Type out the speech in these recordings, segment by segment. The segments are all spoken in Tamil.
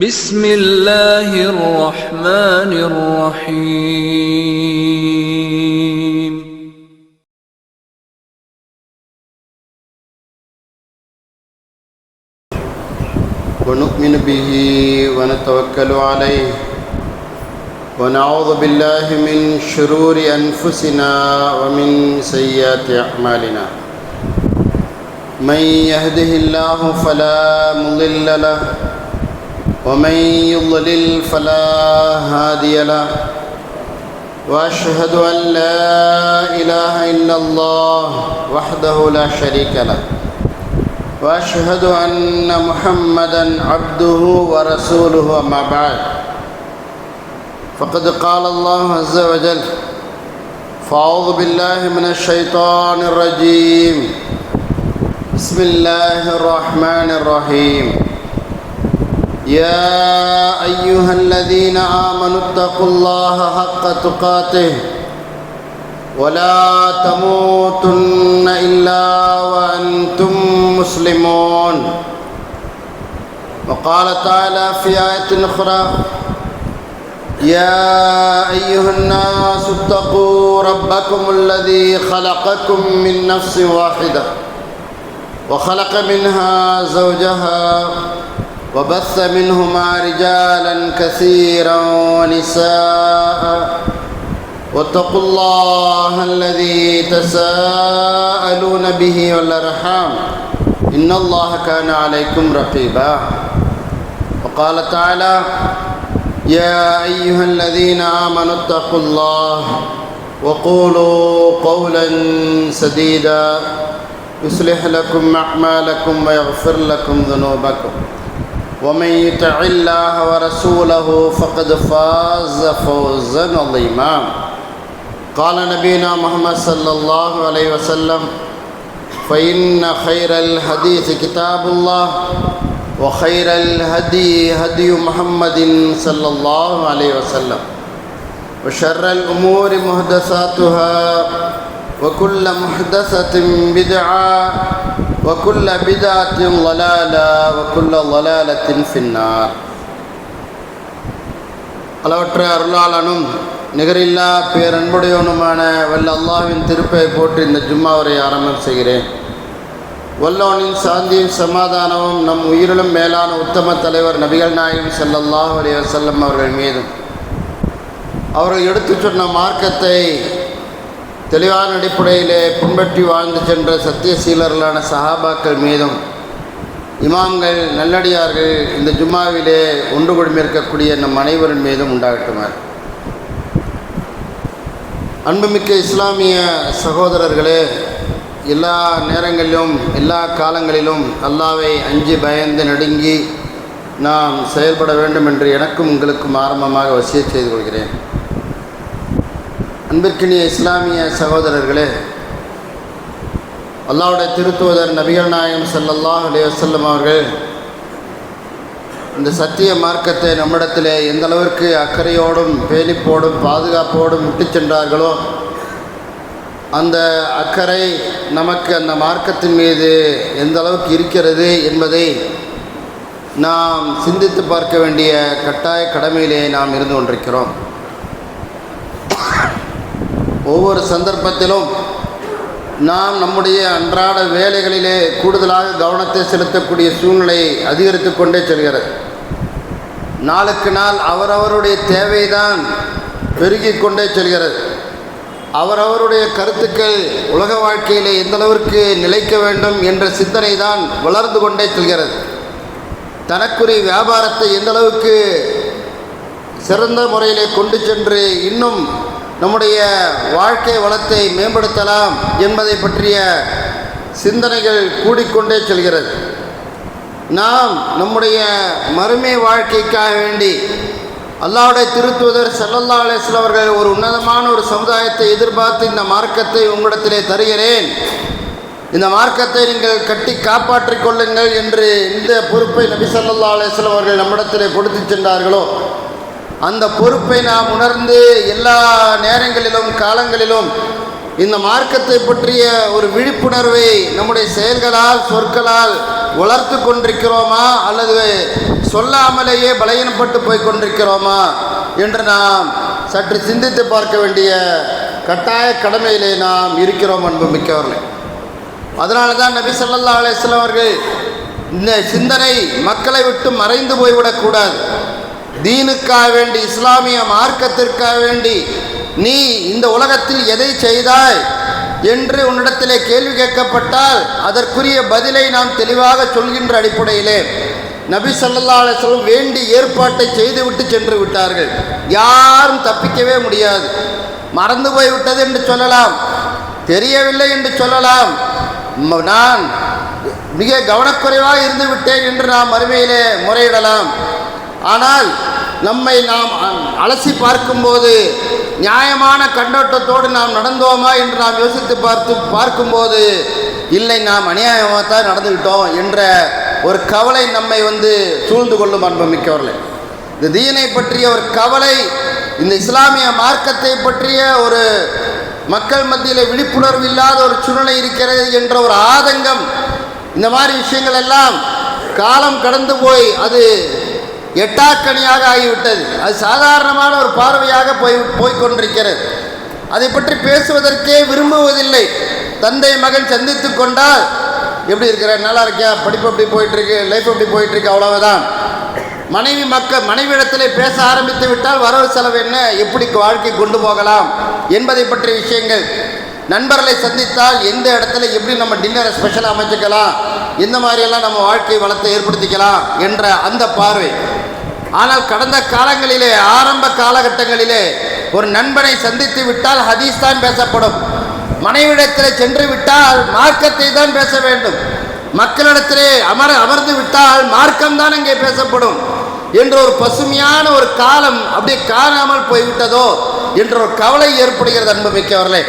بسم الله الرحمن الرحيم ونؤمن به ونتوكل عليه ونعوذ بالله من شرور أنفسنا ومن سيئات أعمالنا من يهده الله فلا مضل له ومن يضلل فلا هادي له وأشهد أن لا إله إلا الله وحده لا شريك له وأشهد أن محمدًا عبده ورسوله أما بعد فقد قال الله عز وجل فأعوذ بالله من الشيطان الرجيم بسم الله الرحمن الرحيم يا أيها الذين آمنوا اتقوا الله حق تقاته ولا تموتن إلا وأنتم مسلمون وقال تعالى في آية أخرى يا أيها الناس اتقوا ربكم الذي خلقكم من نفس واحدة وخلق منها زوجها وبث منهما رجالا كثيرا ونساء واتقوا الله الذي تساءلون به والأرحام إن الله كان عليكم رقيبا وقال تعالى يا أيها الذين آمنوا اتقوا الله وقولوا قولا سديدا يصلح لكم أعمالكم ويغفر لكم ذنوبكم ومن يطع الله ورسوله فقد فاز فوزا عظيما قال نبينا محمد صلى الله عليه وسلم فإن خير الحديث كتاب الله وخير الهدي هدي محمد صلى الله عليه وسلم وشر الأمور محدثاتها وكل محدثة بدعة وكل بدعة ضلالة وكل ضلالة في النار அளவற்ற அருளாளனும் நிகரில்லா பேரன்புடையவனுமான வல்ல அல்லாஹ்வின் திருப்பை போட்டு இந்த ஜும்மாவரை ஆரம்பம் செய்கிறேன். வல்லோனின் சாந்தியும் சமாதானமும் நம் உயிரிலும் மேலான உத்தம தலைவர் நபிகள் நாயகம் ஸல்லல்லாஹு அலைஹி வஸல்லம் அவர்கள் மீதும் அவர்கள் எடுத்துச் சொன்ன மார்க்கத்தை தெளிவான அடிப்படையிலே பின்பற்றி வாழ்ந்து சென்ற சத்தியசீலர்களான சஹாபாக்கள் மீதும் இமாம்கள் நல்லடியார்கள் இந்த ஜும்மாவிலே ஒன்று குழுமியிருக்கக்கூடிய நம் அனைவரின் மீதும் உண்டாகட்டுமாறு. அன்புமிக்க இஸ்லாமிய சகோதரர்களே, எல்லா நேரங்களிலும் எல்லா காலங்களிலும் அல்லாஹ்வை அஞ்சி பயந்து நடுங்கி நாம் செயல்பட வேண்டும் என்று எனக்கும் உங்களுக்கும் ஆரம்பமாக வசியத் செய்து கொள்கிறேன். அன்பிற்கினிய இஸ்லாமிய சகோதரர்களே, அல்லாஹ்வுடைய திருத்தூதர் நபிகள் நாயகம் ஸல்லல்லாஹு அலைஹி வஸல்லம் அவர்கள் இந்த சத்திய மார்க்கத்தை நம்மிடத்திலே எந்த அளவிற்கு அக்கறையோடும் பேணிப்போடும் பாதுகாப்போடும் விட்டு சென்றார்களோ, அந்த அக்கறை நமக்கு அந்த மார்க்கத்தின் மீது எந்த அளவுக்கு இருக்கிறது என்பதை நாம் சிந்தித்து பார்க்க வேண்டிய கட்டாய கடமையிலே நாம் இருந்து கொண்டிருக்கிறோம். ஒவ்வொரு சந்தர்ப்பத்திலும் நாம் நம்முடைய அன்றாட வேலைகளிலே கூடுதலாக கவனத்தை செலுத்தக்கூடிய சூழ்நிலை அதிகரித்து கொண்டே செல்கிறது. நாளுக்கு நாள் அவரவருடைய தேவைதான் பெருகி கொண்டே செல்கிறது. அவரவருடைய கருத்துக்கள் உலக வாழ்க்கையிலே எந்த அளவிற்கு நிலைக்க வேண்டும் என்ற சிந்தனை தான் வளர்ந்து கொண்டே செல்கிறது. தனக்குரிய வியாபாரத்தை எந்த அளவுக்கு சிறந்த முறையிலே கொண்டு சென்று இன்னும் நம்முடைய வாழ்க்கை வளத்தை மேம்படுத்தலாம் என்பதை பற்றிய சிந்தனைகள் கூடிக்கொண்டே செல்கிறது. நாம் நம்முடைய மறுமை வாழ்க்கைக்காக வேண்டி அல்லாஹ்வுடைய திருத்தூதர் ஸல்லல்லாஹு அலைஹி வஸல்லம் அவர்கள் ஒரு உன்னதமான ஒரு சமுதாயத்தை எதிர்பார்த்து இந்த மார்க்கத்தை உங்களிடத்திலே தருகிறேன், இந்த மார்க்கத்தை நீங்கள் கட்டி காப்பாற்றிக் கொள்ளுங்கள் என்று இந்த பொறுப்பை நபி ஸல்லல்லாஹு அலைஹி வஸல்லம் அவர்கள் நம்மிடத்திலே கொடுத்து சென்றார்களோ, அந்த பொறுப்பை நாம் உணர்ந்து எல்லா நேரங்களிலும் காலங்களிலும் இந்த மார்க்கத்தை பற்றிய ஒரு விழிப்புணர்வை நம்முடைய செயல்களால் சொற்களால் வளர்த்து கொண்டிருக்கிறோமா அல்லது சொல்லாமலேயே பலகீனப்பட்டு போய் கொண்டிருக்கிறோமா என்று நாம் சற்று சிந்தித்து பார்க்க வேண்டிய கட்டாய கடமையிலே நாம் இருக்கிறோம் அன்புமிக்கவர்களே. அதனால தான் நபி ஸல்லல்லாஹு அலைஹி வஸல்லம் அவர்கள் இந்த சிந்தனை மக்களை விட்டு மறைந்து போய்விடக்கூடாது. தீனுக்காக வேண்டி, இஸ்லாமிய மார்க்கத்திற்காக வேண்டி நீ இந்த உலகத்தில் எதை செய்தாய் என்று உன்னிடத்திலே கேள்வி கேட்கப்பட்டால் அதற்குரிய பதிலை நாம் தெளிவாக சொல்கின்ற அடிப்படையிலே நபி ஸல்லல்லாஹு அலைஹி வஸல்லம் வேண்டி ஏற்பாட்டை செய்துவிட்டு சென்று விட்டார்கள். யாரும் தப்பிக்கவே முடியாது. மறந்து போய்விட்டது என்று சொல்லலாம், தெரியவில்லை என்று சொல்லலாம், நான் மிக கவனக்குறைவாக இருந்து விட்டேன் என்று நாம் மறுமையிலே முறையிடலாம். ஆனால் நம்மை நாம் அலசி பார்க்கும்போது நியாயமான கண்ணோட்டத்தோடு நாம் நடந்தோமா என்று நாம் யோசித்து பார்க்கும்போது இல்லை, நாம் அநியாயமாக தான் நடந்துவிட்டோம் என்ற ஒரு கவலை நம்மை சூழ்ந்து கொள்ளும் அன்புமிக்கவர்களே. இந்த தீனை பற்றிய ஒரு கவலை, இந்த இஸ்லாமிய மார்க்கத்தை பற்றிய ஒரு மக்கள் மத்தியில் விழிப்புணர்வு இல்லாத ஒரு சூழ்நிலை இருக்கிறது என்ற ஒரு ஆதங்கம், இந்த மாதிரி விஷயங்கள் எல்லாம் காலம் கடந்து போய் அது எட்டாக்கணியாக ஆகிவிட்டது. அது சாதாரணமான ஒரு பார்வையாக போய்கொண்டிருக்கிறது. அதை பற்றி பேசுவதற்கே விரும்புவதில்லை. தந்தை மகன் சந்தித்து கொண்டால் எப்படி இருக்கிற, நல்லா இருக்கியா, படிப்பு எப்படி போயிட்டுருக்கு, லைஃப் எப்படி போயிட்டுருக்கு, அவ்வளவுதான். மனைவியிடத்திலே பேச ஆரம்பித்து விட்டால் வரவு செலவு என்ன, எப்படி வாழ்க்கை கொண்டு போகலாம் என்பதை பற்றிய விஷயங்கள். நண்பர்களை சந்தித்தால் எந்த இடத்துல எப்படி நம்ம டின்னரை ஸ்பெஷலாக அமைச்சிக்கலாம், எந்த மாதிரியெல்லாம் நம்ம வாழ்க்கை வளத்தை ஏற்படுத்திக்கலாம் என்ற அந்த பார்வை. ஆனால் கடந்த காலங்களிலே, ஆரம்ப காலகட்டங்களிலே ஒரு நண்பனை சந்தித்து விட்டால் ஹதீஸ் தான் பேசப்படும். மனைவிடத்தில் சென்று விட்டால் மார்க்கத்தை தான் பேச வேண்டும். மக்களிடத்திலே அமர்ந்து விட்டால் மார்க்கம்தான் அங்கே பேசப்படும் என்ற ஒரு பசுமையான ஒரு காலம் அப்படியே காணாமல் போய்விட்டதோ என்ற ஒரு கவலை ஏற்படுகிறது அன்புமிக்கவர்களே.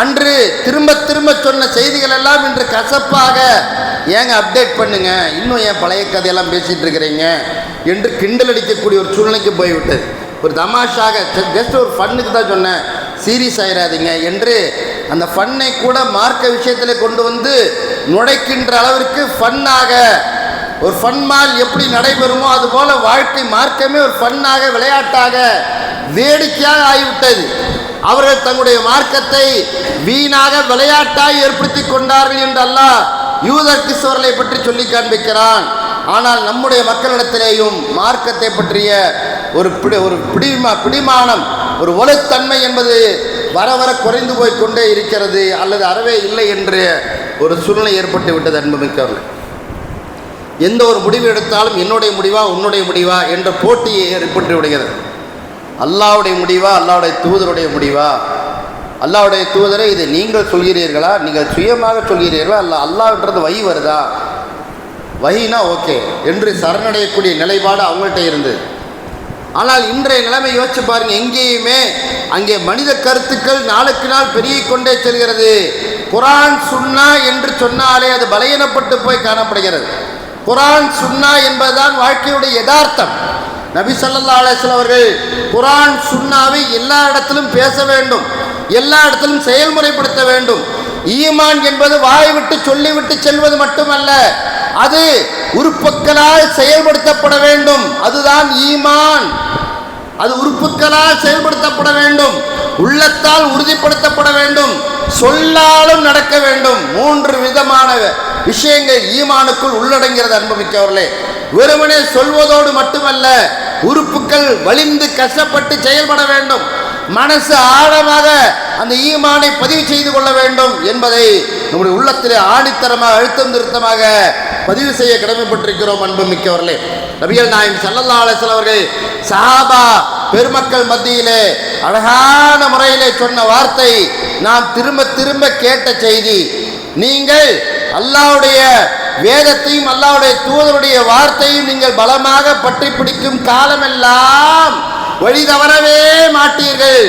அன்று திரும்ப திரும்ப சொன்ன செய்திகள் எல்லாம் இன்று கசப்பாக, ஏங்க அப்டேட் பண்ணுங்க, இன்னும் ஏன் பழைய கதையெல்லாம் பேசிகிட்டு இருக்கிறீங்க என்று கிண்டல் அடிக்கக்கூடிய ஒரு சூழ்நிலைக்கு போய்விட்டது. ஒரு தமாஷாக, ஜஸ்ட் ஒரு ஃபன்னுக்கு தான் சொன்னேன், சீரியஸ் ஆயிடாதீங்க என்று அந்த ஃபன்னை கூட மார்க்க விஷயத்தில் கொண்டு நுழைக்கின்ற அளவிற்கு ஃபன்னாக, ஒரு ஃபன்மால் எப்படி நடைபெறுமோ அதுபோல் வாழ்க்கை மார்க்கமே ஒரு ஃபன்னாக, விளையாட்டாக, வேடிக்கையாக ஆகிவிட்டது. அவர்கள் தங்களுடைய மார்க்கத்தை வீணாக விளையாட்டாக ஏற்படுத்தி கொண்டார்கள் என்று அல்லாஹ் யூதர் கிறிஸ்தவர்களை பற்றி சொல்லி காண்பிக்கிறான். ஆனால் நம்முடைய மக்களிடத்திலேயும் மார்க்கத்தை பற்றிய ஒரு பிடிமானம், ஒரு ஒழுத்தன்மை என்பது வர வர குறைந்து போய் கொண்டே இருக்கிறது, அல்லது அறவே இல்லை என்று ஒரு சூழ்நிலை ஏற்பட்டு விட்டது அன்புமிக்கவர்கள். எந்த ஒரு முடிவு எடுத்தாலும் என்னுடைய முடிவா உன்னுடைய முடிவா என்ற போட்டியை ஏற்பட்டு விடுகிறது. அல்லாஹ்வுடைய முடிவா அல்லாஹ்வுடைய தூதருடைய முடிவா? அல்லாஹ்வுடைய தூதரை இதை நீங்கள் சொல்கிறீர்களா, நீங்கள் சுயமாக சொல்கிறீர்களா, அல்லாஹ்ன்றது வஹி வருதா, வஹினா ஓகே என்று சரணடையக்கூடிய நிலைப்பாடு அவங்கள்ட்ட இருந்தது. ஆனால் இன்றைய நிலைமை யோசிச்சு பாருங்க, எங்கேயுமே அங்கே மனித கருத்துக்கள் நாளுக்கு நாள் பெருகிக் கொண்டே செல்கிறது. குர்ஆன் சுன்னா என்று சொன்னாலே அது பலகீனப்பட்டு போய் காணப்படுகிறது. குர்ஆன் சுன்னா என்பதுதான் வாழ்க்கையுடைய யதார்த்தம். நபி ஸல்லல்லாஹு அலைஹி வஸல்லம் அவர்கள் குர்ஆன் சுன்னாவை எல்லா இடத்திலும் பேச வேண்டும், எல்லா இடத்திலும் செயல்முறைப்படுத்த வேண்டும். ஈமான் என்பது வாய் விட்டு சொல்லிவிட்டு செல்வது மட்டுமல்ல, அது உறுப்புகளால் செயல்படுத்தப்பட வேண்டும். அதுதான் ஈமான். அது உறுப்புகளால் செயல்படுத்தப்பட வேண்டும், உள்ளத்தால் உறுதிப்படுத்தப்பட வேண்டும், சொல்லாலும் நடக்க வேண்டும். 3 விதமான விஷயங்கள் ஈமானுக்குள் உள்ளடங்கிறது அன்புமிக்கவர்களே. வெறுமனே சொல்வதோடு மட்டுமல்ல, உறுப்புகள் வலிந்து கஷ்டப்பட்டு செயல்பட வேண்டும். மனசு ஆழமாக அந்த ஈமானை பதிவு செய்து கொள்ள வேண்டும் என்பதை நம்முடைய உள்ளத்திலே ஆணித்தரமாக அழுத்தம் திருத்தமாக பதிவு செய்ய கடமைப்பட்டிருக்கிறோம் அன்புமிக்கவர்களே. நபிகள் நாயகம் ஸல்லல்லாஹு அலைஹி வஸல்லம் அவர்கள் சஹாபா பெருமக்கள் மத்தியிலே அழகான முறையிலே சொன்ன வார்த்தை, நாம் திரும்ப திரும்ப கேட்ட செய்தி. நீங்கள் அல்லாஹ்வுடைய வேதத்தையும் அல்லாஹ்வுடைய தூதருடைய வார்த்தையும் நீங்கள் பலமாக பற்றி பிடிக்கும் காலமெல்லாம் வழி தவறவே மாட்டீர்கள்.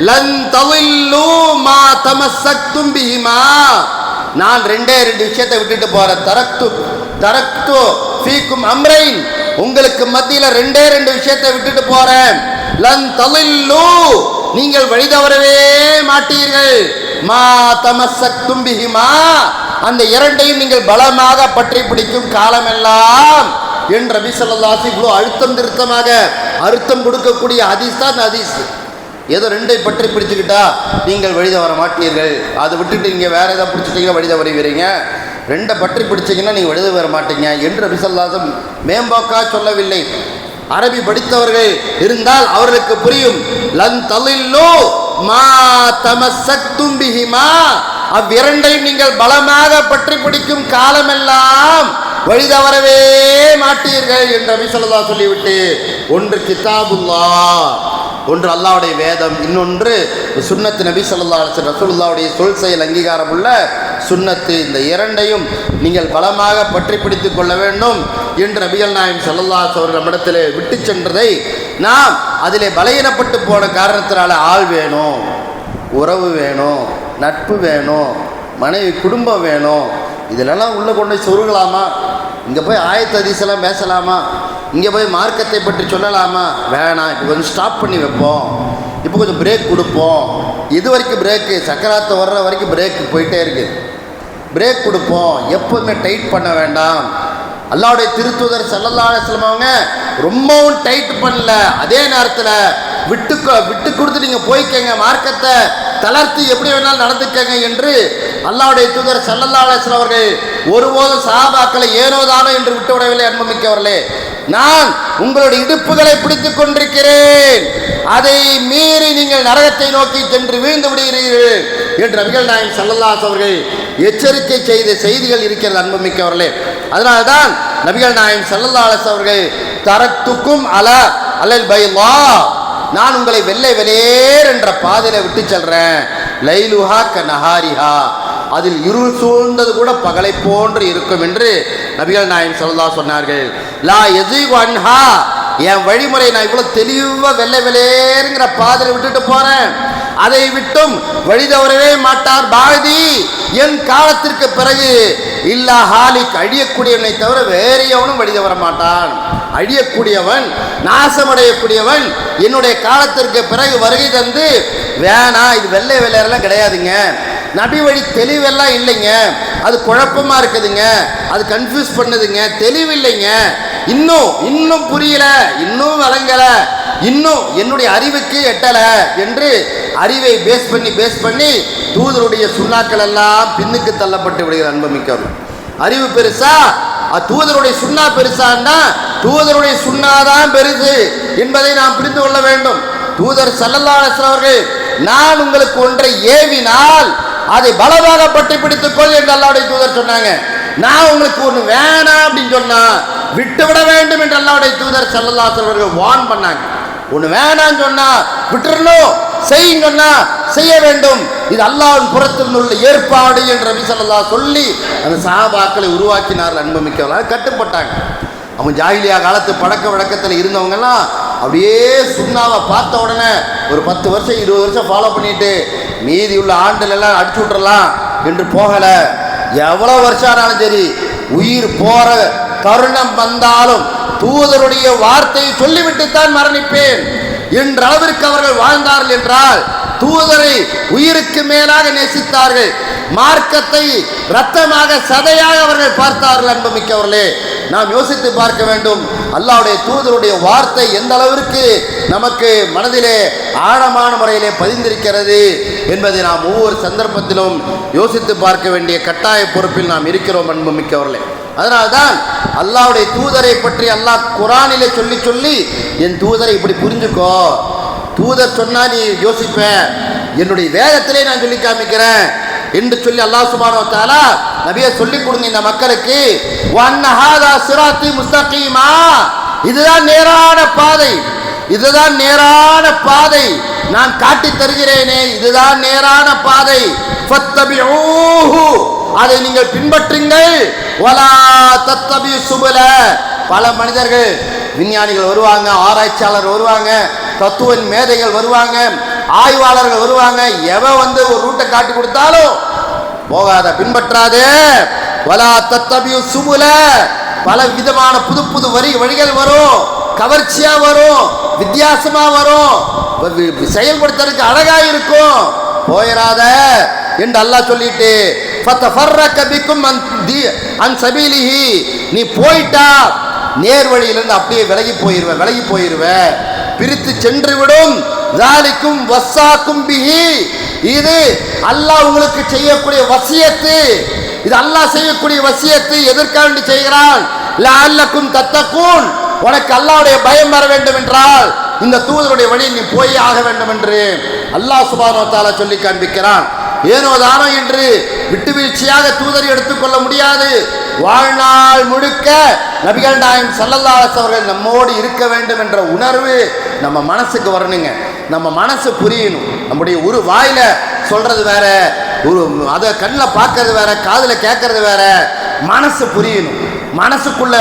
லன் தவில்லு மா தமஸ்ஸக்தும் பிஹிமா. நான் 2 விஷயத்தை விட்டுட்டு போறேன். தரக்து ஃபீக்கும் அம்ரைன். உங்களுக்கு மத்தியில 2 விஷயத்தை விட்டுட்டு போறேன். லன் தவில்லு, நீங்கள் வழி தவறவே மாட்டீர்கள். மா தமஸ்ஸக்தும் பிஹிமா, அந்த இரண்டையும் நீங்கள் பலமாக பற்றி பிடிக்கும் காலமெல்லாம் என்று நபி ஸல்லல்லாஹு அலைஹி வஸல்லம் அழுத்தம் திருத்தமாக அர்த்தம் கொடுக்கக்கூடிய ஹதீஸ் தான் அந்த ஹதீஸ். ஏதோ ரெண்டை பற்றி பிடிச்சுக்கிட்டா நீங்கள் வழி தவற மாட்டீர்கள், அதை விட்டுட்டு நீங்கள் வேறு எதாவது பிடிச்சிட்டிங்கன்னா வழி தவறுவீங்க, ரெண்டை பற்றி பிடிச்சிங்கன்னா நீங்கள் வழி தவற மாட்டீங்க என்று நபி ஸல்லல்லாஹு அலைஹி வஸல்லம் மேம்போக்கா சொல்லவில்லை. அரபி படித்தவர்கள் இருந்தால் அவர்களுக்கு புரியும். லன் தலில்லு மா தமஸ்ஸக்தும் பிஹிமா, அவ்விரண்டையும் நீங்கள் பலமாக பற்றி பிடிக்கும் காலமெல்லாம் வழி தவறவே மாட்டீர்கள் என்று நபி ஸல்லல்லாஹு அலைஹி வஸல்லம் சொல்லிவிட்டு, ஒன்று கிதாபுல்லாஹ், ஒன்று அல்லாஹ்வுடைய வேதம், இன்னொன்று சுன்னத்து நபி ஸல்லல்லாஹு அலைஹி வஸல்லம் ரசூலுல்லாஹ்வுடைய சொல் செயல் அங்கீகாரம் உள்ள சுன்னத்து. இந்த இரண்டையும் நீங்கள் பலமாக பற்றி பிடித்துக் கொள்ள வேண்டும் என்று நபிகள் நாயகம் ஸல்லல்லாஹு அலைஹி வஸல்லம் நம்மிடத்தில் விட்டு சென்றதை நாம் அதிலே பலகீனப்பட்டு போன காரணத்தினால ஆள் வேணும், உறவு வேணும், நட்பு வேணும், மனைவி குடும்பம் வேணும், இதிலெல்லாம் உள்ளே கொண்டு போய் சொருகலாமா? இங்கே போய் ஆயத்த ஹதீஸெல்லாம் பேசலாமா? இங்கே போய் மார்க்கத்தை பற்றி சொல்லலாமா? வேணாம், இப்போ கொஞ்சம் ஸ்டாப் பண்ணி வைப்போம், இப்போ கொஞ்சம் பிரேக் கொடுப்போம். இது வரைக்கும் பிரேக்கு, சக்கராத்தை வர்ற வரைக்கும் பிரேக்கு போயிட்டே இருக்குது, பிரேக் கொடுப்போம், எப்போதுமே டைட் பண்ண வேண்டாம். அல்லாஹ்வுடைய திருத்தூதர் ஸல்லல்லாஹு அலைஹி வஸல்லம் அவங்க ரொம்பவும் டைட் பண்ணல, அதே நேரத்தில் விட்டு கொடுத்து நீங்கள் போய்க்கங்க, மார்க்கத்தை தளர்த்தி எப்படி வேணாலும் நடந்துக்கங்க என்று அல்லாஹ்வுடைய தூதர் ஸல்லல்லாஹு அலைஹி வஸல்லம் அவர்கள் ஒருபோதும் சஹாபாக்களை ஏனோதானோ என்று விட்டு விடவில்லை. அன்புமிக்கவர்களே, நான் உங்களுடைய இடுப்புகளை பிடித்துக் கொண்டிருக்கிறேன், அதை மீறி நீங்கள் நரகத்தை நோக்கி சென்று வீழ்ந்து விடுகிறீர்கள் என்று நபிகள் நாயகம் ஸல்லல்லாஹு அலைஹி வஸல்லம் அவர்கள் எச்சரிக்கை செய்த செய்திகள் இருக்கிறது. அன்புமிக்கவர்களே, அதனால்தான் நபிகள் நாயகம் ஸல்லல்லாஹு அலைஹி வஸல்லம் அவர்கள் தரத்துக்கும் அலல் பைலா, நான் உங்களை வெள்ளை வெளியேர் என்ற பாதையில விட்டு செல்றேன், லைலுஹா கநஹாரிஹா, அதில் இருள் சூழ்ந்தது கூட பகலை போன்று இருக்கும் என்று நபிகள் நாயகம் ஸல்லல்லாஹு அலைஹி வஸல்லம் சொன்னார்கள். லா யஸீகு அன்ஹா, என் வழிமுறை நான் இவ்வளவு தெளிவா வெள்ளை வெளியேறுங்கிற பாதையில விட்டுட்டு போறேன், அதை விட்டும் வழி தவறவே மாட்டார் பாதி, என் காலத்திற்கு பிறகு இல்லா ஹாலிக், அழியக்கூடியவனை தவிர வேறு எவனும் வழி தவற மாட்டான். அழியக்கூடியவன், நாசமடையக்கூடியவன் என்னுடைய காலத்திற்கு பிறகு வருகை தந்து, வேணா இது வெள்ளை வெள்ளையெல்லாம் கிடையாதுங்க, நபி வழி தெளிவெல்லாம் இல்லைங்க, அது குழப்பமா இருக்குதுங்க, அது கன்ஃபியூஸ் பண்ணுதுங்க, தெளிவில்லைங்க, இன்னும் புரியல, இன்னும் வழங்கல, இன்னும் என்னுடைய அறிவுக்கு எட்டல என்று அறிவை பேஸ் பண்ணி தூதருடைய சுண்ணாக்கள் எல்லாம் பின்னுக்கு தள்ளப்பட்டு விடுகிற. அன்புமிக்கவர், அறிவு பெருசா தூதருடைய சுண்ணா பெருசான்னா தூதருடைய சுண்ணாதான் பெருசு என்பதை நாம் புரிந்து கொள்ள வேண்டும். தூதர் ஸல்லல்லாஹு அலைஹி வஸல்லம் அவர்கள் நான் உங்களுக்கு ஒன்றை ஏவினால் அதை பலமாக பற்றி பிடித்துக் கொள் என்று அல்லாஹ்வுடைய தூதர் சொன்னாங்க. நான் உங்களுக்கு ஒன்று வேணாம் அப்படின்னு சொன்னா விட்டுவிட வேண்டும் என்று அல்லாஹ்வுடைய தூதர் ஸல்லல்லாஹு அலைஹி வஸல்லம் அவர்கள் வார்ன் பண்ணாங்க. ஒன்று வேணான்னு சொன்னா விட்டுறணும், செய்யுங்க சொன்னா செய்ய வேண்டும், இது அல்லாஹ்வின் புறத்தில் உள்ள ஏற்பாடு என்று நபி ஸல்லல்லாஹு சொல்லி அந்த சஹாபாக்களை உருவாக்கினார்கள். அன்புமிக்கவர்களாக கட்டுப்பட்டாங்க. அவங்க ஜாஹிலியா காலத்து பழக்க வழக்கத்தில் இருந்தவங்கெல்லாம் அப்படியே சுண்ணாவை பார்த்த உடனே ஒரு 10 வருஷம் 20 வருஷம் ஃபாலோ பண்ணிட்டு மீதி உள்ள ஆண்டுலெல்லாம் அடிச்சு விட்டுறலாம் என்று போகலை. எவ்வளோ வருஷம் ஆனாலும் சரி, உயிர் போற தருணம் வந்தாலும் தூதருடைய வார்த்தையை சொல்லிவிட்டுத்தான் மரணிப்பேன் என்ற அளவிற்கு அவர்கள் வாழ்ந்தார்கள் என்றால் தூதரை உயிருக்கு மேலாக நேசித்தார்கள், மார்க்கத்தை இரத்தமாக சதையாக அவர்கள் பார்த்தார்கள். அன்புமிக்கவர்களே, நாம் யோசித்து பார்க்க வேண்டும், அல்லாஹ்வுடைய தூதருடைய வார்த்தை எந்த அளவிற்கு நமக்கு மனதிலே ஆழமான முறையிலே பதிந்திருக்கிறது என்பதை நாம் ஒவ்வொரு சந்தர்ப்பத்திலும் யோசித்து பார்க்க வேண்டிய கட்டாய பொறுப்பில் நாம் இருக்கிறோம். அன்புமிக்கவர்களே, அதனால்தான் அல்லாஹ்வுடைய தூதரை பற்றி அல்லாஹ் குர்ஆனிலே சொல்லி என் தூதரை இப்படி புரிஞ்சுக்கோ, தூதர் சொன்னா நீ யோசிப்ப, என்னுடைய வேதத்திலே நான் சொல்லி காமிக்கிறேன் என்று சொல்லி அல்லாஹ் சுப்ஹானஹு வ தஆலா நபியை சொல்லிக் கொடுங்க இந்த மக்களுக்கு. வஅன்ன ஹாதா சிராத்தி முஸ்தகீமா, இதுதான் நேரான பாதை, இதுதான் நேரான பாதை, நான் காட்டி தருகிறேனே இதுதான் நேரான பாதை, ஃபத்தபிஊஹு, அதை நீங்கள் பின்பற்றுங்கள், வலா தத்தபியூ சுபுல, பல மனிதர்கள் விஞ்ஞானிகள் வருவாங்க, ஆராய்ச்சியாளர் வருவாங்க, தத்துவ மேதைகள் வருவாங்க, ஆய்வாளர்கள் வருவாங்க, எவன் ஒரு ரூட்டை காட்டி கொடுத்தாலும் போகாத, பின்பற்றாதே. வலா தத்தபியூ சுபுல, பல விதமான புது வழிகள் வரும், கவர்ச்சியா வரும், வித்தியாசமா வரும், செயல்படுத்துறதுக்கு அழகா இருக்கும், போயிடாத என்று அல்லாஹ் சொல்லிட்டு ஃபதஃபர்ரக பிக்கும் அன் சபீலிஹி, நீ போயிட்டா நேர்வழியிலிருந்து அப்படியே விலகி போயிருவ, பிரித்து சென்று விடும். ذالிக்கும் வஸாக்கும் பிஹி, இது அல்லாஹ் உங்களுக்கு செய்யக்கூடிய வசியத்து, இது அல்லாஹ் செய்யக்கூடிய வசியத்து. எதற்காக செய்கிறான்? லஅல்லக்கும் தத்தகூன், உனக்கு அல்லாஹ்வுடைய பயம் வர வேண்டும் என்றால் இந்த தூதருடைய வழி நீ போய் ஆக வேண்டும் என்று அல்லாஹ் சுப்ஹானஹு வ தஆலா சொல்லி காண்பிக்கிறான். ஏனோ தானோ என்று விட்டு வீழ்ச்சியாக தூதரை எடுத்துக்கொள்ள முடியாது. வாழ்நாள் முழுக்க நபிகள் நாயகம் ஸல்லல்லாஹு அலைஹி வஸல்லம் அவர்கள் நம்மோடு இருக்க வேண்டும் என்ற உணர்வு நம்ம மனசுக்கு வரணுங்க. நம்ம மனசு புரியணும். நம்முடைய ஒரு வாயில சொல்றது வேற, ஒரு அதை கண்ணில் பார்க்கறது வேற, காதில் கேட்கறது வேற. மனசு புரியணும். மனசுக்குள்ள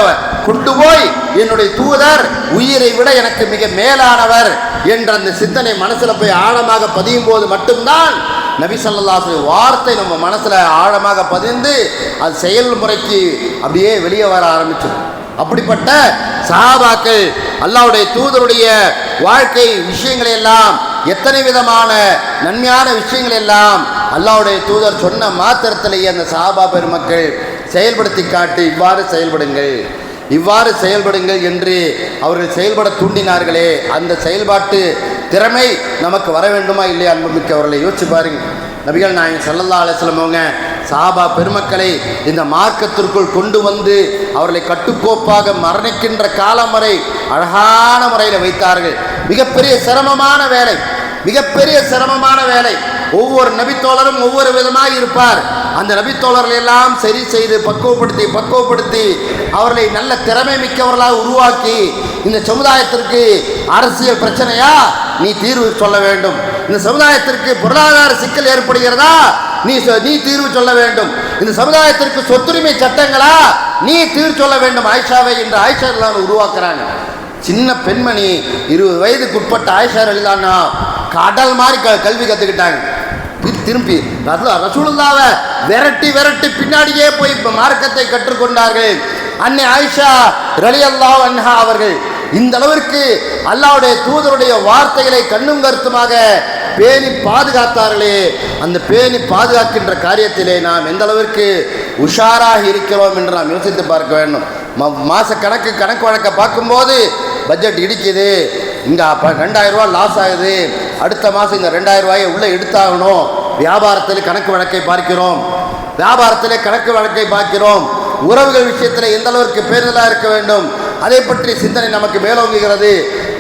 கொண்டு போய் என்னுடைய தூதர் உயிரை விட எனக்கு மிக மேலானவர் என்ற அந்த சிந்தனை மனசுல போய் ஆழமாக பதியும் போது மட்டும்தான் நபி ஸல்லல்லாஹு அலைஹி வஸல்லம் வார்த்தை நம்ம மனசுல ஆழமாக பதிந்து அது செயல்முறைக்கு அப்படியே வெளியே வர ஆரம்பிச்சிடும். அப்படிப்பட்ட சஹாபாக்கள் அல்லாஹ்வுடைய தூதருடைய வாழ்க்கை விஷயங்களை எல்லாம், எத்தனை விதமான நன்மையான விஷயங்கள் எல்லாம் அல்லாஹ்வுடைய தூதர் சொன்ன மாத்திரத்திலேயே அந்த சஹாபா பெருமக்கள் செயல்படுத்தி காட்டி இவ்வாறு செயல்படுங்கள் என்று அவர்கள் செயல்பட தூண்டினார்களே, அந்த செயல்பாட்டு திறமை நமக்கு வர வேண்டுமா இல்லையா? அன்புமிக்க அவர்களை யோசிச்சு பாருங்க. நபிகள் நாயகம் ஸல்லல்லாஹு அலைஹி வஸல்லம் அவங்க சஹாபா பெருமக்களை இந்த மார்க்கத்திற்குள் கொண்டு வந்து அவர்களை கட்டுக்கோப்பாக மரணிக்கின்ற காலம் வரை அழகான முறையில் வைத்தார்கள். மிகப்பெரிய சிரமமான வேலை. ஒவ்வொரு நபித்தோழரும் ஒவ்வொரு விதமாக இருப்பார். அந்த நபித்தோழர்கள் எல்லாம் சரி செய்து பக்குவப்படுத்தி அவர்களை நல்ல திறமை மிக்கவர்களாக உருவாக்கி, இந்த சமுதாயத்திற்கு அரசியல் பிரச்சனையா நீ தீர்வு சொல்ல வேண்டும், இந்த சமுதாயத்திற்கு பொருளாதார சிக்கல் ஏற்படுகிறதா நீ தீர்வு சொல்ல வேண்டும், இந்த சமுதாயத்திற்கு சொத்துரிமை சட்டங்களா நீ தீர்வு சொல்ல வேண்டும் ஆயிஷாவை என்று ஆயிஷா ரலியல்லாஹு உருவாக்குறாங்க. சின்ன பெண்மணி 20 வயதுக்கு உட்பட்ட ஆயிஷா ரலியல்லாஹு கடல் மாதிரி கல்வி கற்றுக்கிட்டாங்க. திரும்பி ரசூலுல்லாஹ்வை விரட்டி பின்னாடியே போய் மார்க்கத்தை கற்றுக்கொண்டார்கள். அன்னை ஆயிஷா ரலியல்லாஹு அன்ஹா அவர்கள் இந்த அளவிற்கு அல்லாஹ்வுடைய தூதருடைய வார்த்தைகளை கண்ணும் கருத்துமாக பேணி பாதுகாத்தார்களே, அந்த பேணி பாதுகாக்கின்ற காரியத்திலே நாம் எந்த அளவிற்கு உஷாராக இருக்கிறோம் என்று நாம் யோசித்து பார்க்க வேண்டும். மாத கணக்கு வழக்கை பார்க்கும்போது பட்ஜெட் இடிக்குது, இங்கே 2000 ரூபா லாஸ் ஆகுது, அடுத்த மாதம் இந்த 2000 ரூபாயை உள்ளே எடுத்தாகணும். வியாபாரத்தில் கணக்கு வழக்கை பார்க்கிறோம். உறவுகள் விஷயத்தில் எந்த அளவிற்கு பேருதலாக இருக்க வேண்டும், அதை பற்றி சிந்தனை நமக்கு மேலோங்குகிறது.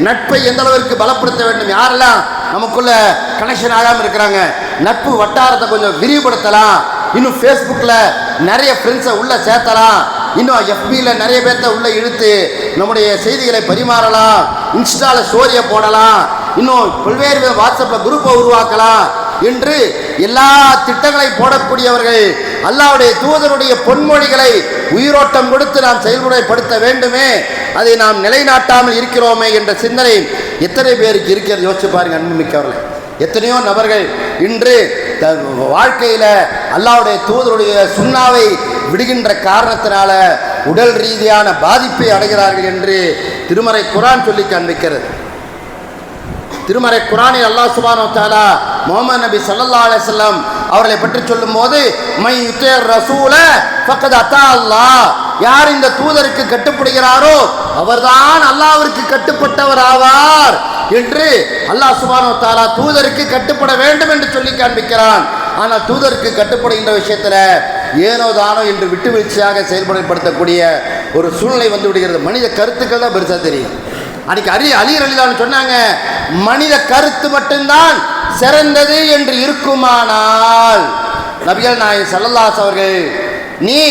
நட்பை எந்த அளவிற்கு பலப்படுத்த வேண்டும், யாரெல்லாம் நமக்குள்ள கனெக்ஷன் ஆகாமல் இருக்கிறாங்க, நட்பு வட்டாரத்தை கொஞ்சம் விரிவுபடுத்தலாம். இன்னும் ஃபேஸ்புக்கில் நிறைய ஃப்ரெண்ட்ஸை உள்ளே சேர்த்தலாம், இன்னும் எஃபியில் நிறைய பேர்த்த உள்ளே இழுத்து நம்முடைய செய்திகளை பரிமாறலாம், இன்ஸ்டாவில் ஸ்டோரியை போடலாம், இன்னும் பல்வேறு வாட்ஸ்அப்பில் குரூப்பை உருவாக்கலாம் என்று எல்லா திட்டங்களை போடக்கூடியவர்கள் அல்லாஹ்வுடைய தூதருடைய பொன்மொழிகளை உயிரோட்டம் கொடுத்து நாம் செயல்முறைப்படுத்த வேண்டுமே, அதை நாம் நிலைநாட்டாமல் இருக்கிறோமே என்ற சிந்தனை எத்தனை பேருக்கு இருக்கிறது யோசிச்சு பாருங்க அன்புமிக்கவர்களே. எத்தனையோ நபர்கள் இன்று வாழ்க்கையில் அல்லாஹ்வுடைய தூதருடைய சுன்னாவை விடுகின்ற காரணத்தினால உடல் ரீதியான பாதிப்பை அடைகிறார்கள் என்று திருமறை குர்ஆன் சொல்லி காண்பிக்கிறது. திருமறை குர்ஆனில் அல்லாஹ் சுப்ஹானஹு வ தஆலா முஹம்மது நபி ஸல்லல்லாஹு அலைஹி வஸல்லம் அவர்களை பற்றி சொல்லும்போது மை யுத்தீர் ரசூல ஃபக்கத் அத்தா அல்லாஹ், யார் இந்த தூதருக்கு கட்டுப்படுகிறாரோ அவர்தான் அல்லாஹ்விற்கு கட்டுப்பட்டவர் ஆவார் என்று அல்லாஹ் சுப்ஹானஹு வ தஆலா தூதருக்கு கட்டுப்பட வேண்டும் என்று சொல்லி காண்பிக்கிறான். ஆனால் தூதருக்கு கட்டுப்படுகின்ற விஷயத்தில் ஏனோ தானோ என்று விட்டு வீழ்ச்சியாக செயல்படுத்தக்கூடிய ஒரு சூழ்நிலை வந்து விடுகிறது. மனித கருத்துக்கள் தான் பெருசாக தெரியும். அன்றைக்கி அலி ரலியல்லாஹு சொன்னாங்க, மனித கருத்து மட்டும்தான் சிறந்தது என்று இருக்குமானால் நபிகள் நாயகம் ஸல்லல்லாஹு அலைஹி அவர்கள், நீ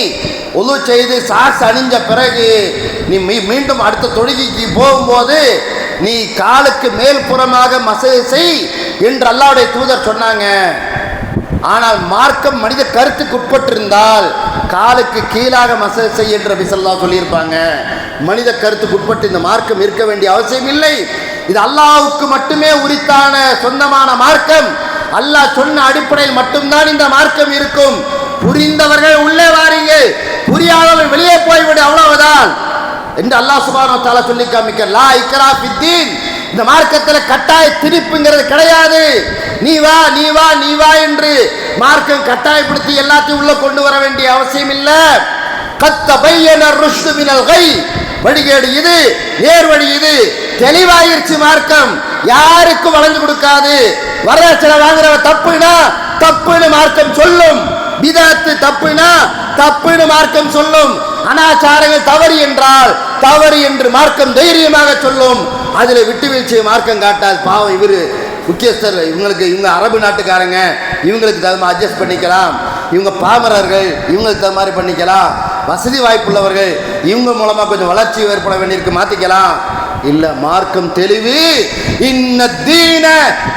ஒது செய்து சாஸ் அணிஞ்ச பிறகு நீ மீண்டும் அடுத்த தொழுகைக்கு போகும்போது நீ காலுக்கு மேல் புறமாக மசஜ் செய் என்று அல்லாஹ்வுடைய தூதர் சொன்னாங்க. ஆனால் மார்க்கம் மனித கருத்துக்கு உட்பட்டிருந்தால் காலுக்கு கீழாக மசஜ் செய் என்று நபி ஸல்லல்லாஹு அலைஹி சொல்லியிருப்பாங்க. மனித கருத்துக்கு உட்பட்டு இந்த மார்க்கம் இருக்க வேண்டிய அவசியம் இல்லை. இது அல்லாஹ்வுக்கு மட்டுமே உரித்தான சொந்தமான மார்க்கம். அல்லாஹ் சொன்ன அடிப்படையில் மட்டும்தான் இந்த மார்க்கம் இருக்கும். புரிந்தவர்கள் உள்ளே வாருங்கள், புரியாதவர்கள் வெளியே போய்விடு, அவ்வளவுதான் என்று அல்லாஹ் சுப்ஹானஹு வ தஆலா சொல்லி காமிக்க. லா இக்ரா ஃபித்தீன், இந்த மார்க்கத்தில் கட்டாய திணிப்புங்கிறது கிடையாது. நீ வா நீ வா நீ வா என்று மார்க்கம் கட்டாயப்படுத்தி எல்லாத்தையும் உள்ள கொண்டு வர வேண்டிய அவசியம் இல்லை. கத்தபையன ருஷ்து மினல் கை, வழிகேடு இது, நேர் வழி இது, தெளிவாயிருச்சு. மார்க்கம் யாருக்கும் வளைஞ்சு கொடுக்காது. வரதட்சணை வாங்குறவ தப்புனா தப்புன்னு மார்க்கம் சொல்லும். பிதஅத்து தப்புனா தப்புன்னு மார்க்கம் சொல்லும். அனாச்சாரங்கள் தவறு என்றால் தவறு என்று மார்க்கம் தைரியமாக சொல்லும். அதுல விட்டு வீழ்ச்சியை மார்க்கம் காட்டாது. பாவம் இவரு முக்கியஸ்தர், இவங்க அரபு நாட்டுக்காரங்க, இவங்களுக்கு தகுந்த அட்ஜஸ்ட் பண்ணிக்கலாம். இவங்க பாமரர்கள், இவங்களுக்கு தகுந்த மாதிரி பண்ணிக்கலாம். வசதி வாய்ப்புள்ளவர்கள், இவங்க மூலமா கொஞ்சம் வளர்ச்சி ஏற்பட வேண்டியிருக்கு, மாத்திக்கலாம். இல்ல, மார்க்கம் தெளிவு. இன்ன தீன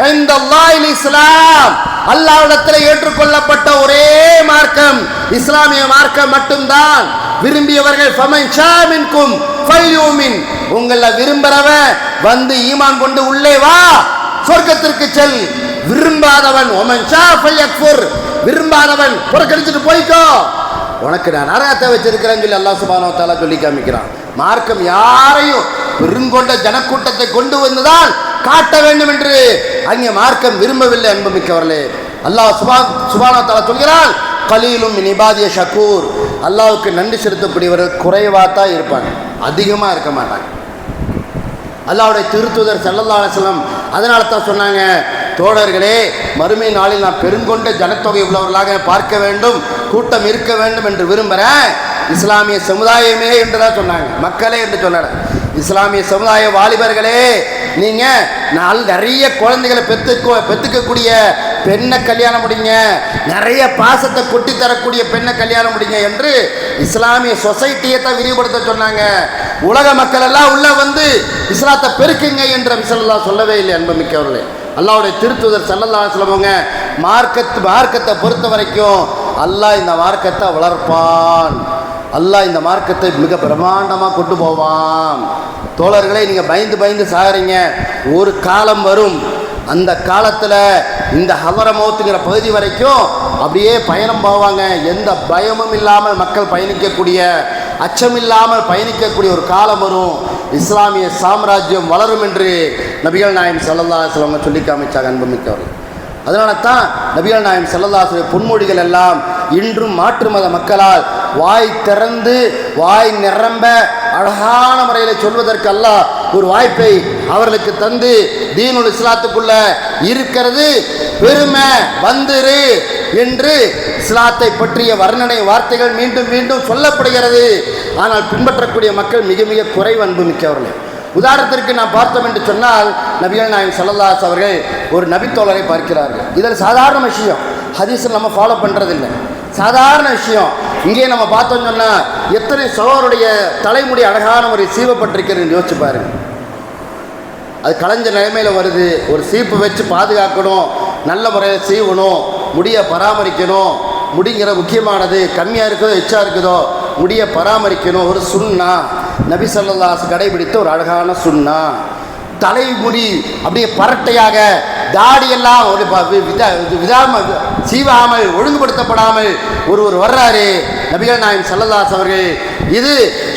இன்தல்லாஹில் இஸ்லாம், அல்லாஹ்விடத்தில் ஏற்றுக்கொள்ளப்பட்ட ஒரே மார்க்கம் இஸ்லாமிய மார்க்கம் மட்டும்தான். விரும்பியவர்கள் ஃபமன் ஷா மின்கும் ஃபல்யூமின், உங்களை விரும்புறவன் வந்து ஈமான் கொண்டு உள்ளே வா, சொர்க்கத்திற்கு செல். விரும்பாதவன் ஒமன் ஷா ஃபல்யக்ஃபுர், விரும்பாதவன் புறக்கணிச்சுட்டு போய்க்கோ, உனக்கு நான் நரகத்தை வச்சிருக்கிறேன்னு சொல்லி அல்லாஹ் சுப்ஹானஹு வ தஆலா சொல்லி காமிக்கிறான். மார்க்கம் யாரையும் பெருங்கொண்ட ஜனக்கூட்டத்தை கொண்டு வந்துதான் காட்ட வேண்டும் என்று அங்கே மார்க்கம் விரும்பவில்லை. அன்புமிக்கவர்களே, அல்லாஹ் சுப்ஹானஹு வ தஆலா சொல்கிறான், கலீலும் மின் இபாதிய ஷக்கூர், அல்லாஹ்வுக்கு நன்றி செலுத்தக்கூடியவர்கள் குறைவாக தான் இருப்பாங்க, அதிகமாக இருக்க மாட்டாங்க. அல்லாஹ்வுடைய திருத்தூதர் ஸல்லல்லாஹு அலைஹி வஸல்லம் அதனால தான் சொன்னாங்க, தோழர்களே, மறுமை நாளில் நான் பெருங்கொண்ட ஜனத்தொகை உள்ளவர்களாக பார்க்க வேண்டும், கூட்டம் இருக்க வேண்டும் என்று விரும்புகிறேன். இஸ்லாமிய சமுதாயமே என்று தான் சொன்னாங்க, மக்களே என்று சொன்னாங்க. இஸ்லாமிய சமுதாய வாலிபர்களே, நீங்கள் நிறைய குழந்தைகளை பெற்றுக்கக்கூடிய பெண்ணை கல்யாணம் முடிங்க, நிறைய பாசத்தை கொட்டி தரக்கூடிய பெண்ணை கல்யாணம் முடிங்க என்று இஸ்லாமிய சொசைட்டியை தான் விரிவுபடுத்த சொன்னாங்க. உலக மக்கள் எல்லாம் உள்ள வந்து இஸ்லாத்தை பெருக்குங்க என்று ஸல்லல்லாஹு சொல்லவே இல்லை. அன்புமிக்கவர்களே, அல்லாஹ்வுடைய திருத்தூதர் ஸல்லல்லாஹு அலைஹி வஸல்லம் மார்க்கத்தை பொறுத்த வரைக்கும் அல்லாஹ் இந்த மார்க்கத்தை வளர்ப்பான், அல்லாஹ் இந்த மார்க்கத்தை மிக பிரம்மாண்டமாக கொண்டு போவான். தோழர்களே, நீங்கள் பயந்து பயந்து சாகிறீங்க. ஒரு காலம் வரும், அந்த காலத்தில் இந்த ஹதரமௌத்துங்கிற பகுதி வரைக்கும் அப்படியே பயணம் போவாங்க. எந்த பயமும் இல்லாமல் மக்கள் பயணிக்கக்கூடிய, அச்சமில்லாமல் பயணிக்கக்கூடிய ஒரு காலம் வரும். இஸ்லாமிய சாம்ராஜ்யம் வளரும் என்று நபிகள் நாயகம் ஸல்லல்லாஹு அலைஹி வஸல்லம் சொல்லி காமிச்சாங்க. அன்புமிக்கவர்கள், அதனால தான் நபிகள் நாயகம் ஸல்லல்லாஹு அலைஹி வஸல்லம் பொன்மொழிகள் எல்லாம் இன்றும் மாற்று மத மக்களால் வாய் திறந்து வாய் நிரம்ப அழகான முறையில் சொல்வதற்கு அல்லாஹ் ஒரு வாய்ப்பை அவர்களுக்கு தந்து தீனுல் இஸ்லாத்துக்குள்ள இருக்கிறது பெருமை வந்துரு என்று இஸ்லாத்தை பற்றிய வர்ணனை வார்த்தைகள் மீண்டும் மீண்டும் சொல்லப்படுகிறது. ஆனால் பின்பற்றக்கூடிய மக்கள் மிக மிக குறைவு. அன்புமிக்கவர்களே, உதாரணத்திற்கு நான் பார்த்தோம் என்று சொன்னால், நபிகள் நாயகம் ஸல்லல்லாஹு அலைஹி வஸல்லம் அவர்கள் ஒரு நபித்தோழரை பார்க்கிறார்கள். இதில் சாதாரண விஷயம், ஹதீஸில் நம்ம ஃபாலோ பண்ணுறதில்லை, சாதாரண விஷயம். இங்கே நம்ம பார்த்தோம்னு சொன்னால் எத்தனை சகோதரருடைய தலைமுடி அழகான ஒரு சீவப்பட்டிருக்கிறது யோசிச்சு பாருங்க. அது களைஞ்ச நிலைமையில் வருது. ஒரு சீப்பு வச்சு பாதுகாக்கணும், நல்ல முறையில் சீவணும், முடியை பராமரிக்கணும். முடிங்கிற முக்கியமானது, கம்மியாக இருக்குதோ எச்சா இருக்குதோ முடியை பராமரிக்கணும். ஒரு சுன்னா, நபி ஸல்லல்லாஹு அலைஹி வஸல்லம் கடைபிடித்த ஒரு அழகான சுன்னா. தலைமுடி அப்படியே பரட்டையாக, தாடியெல்லாம் ஒரு விடாமல் சீவாமல் ஒழுங்குபடுத்தப்படாமல் ஒருவர் வர்றாரு. நபிகள் நாயகம் ஸல்லல்லாஹு அலைஹி வஸல்லம் அவர்கள், இது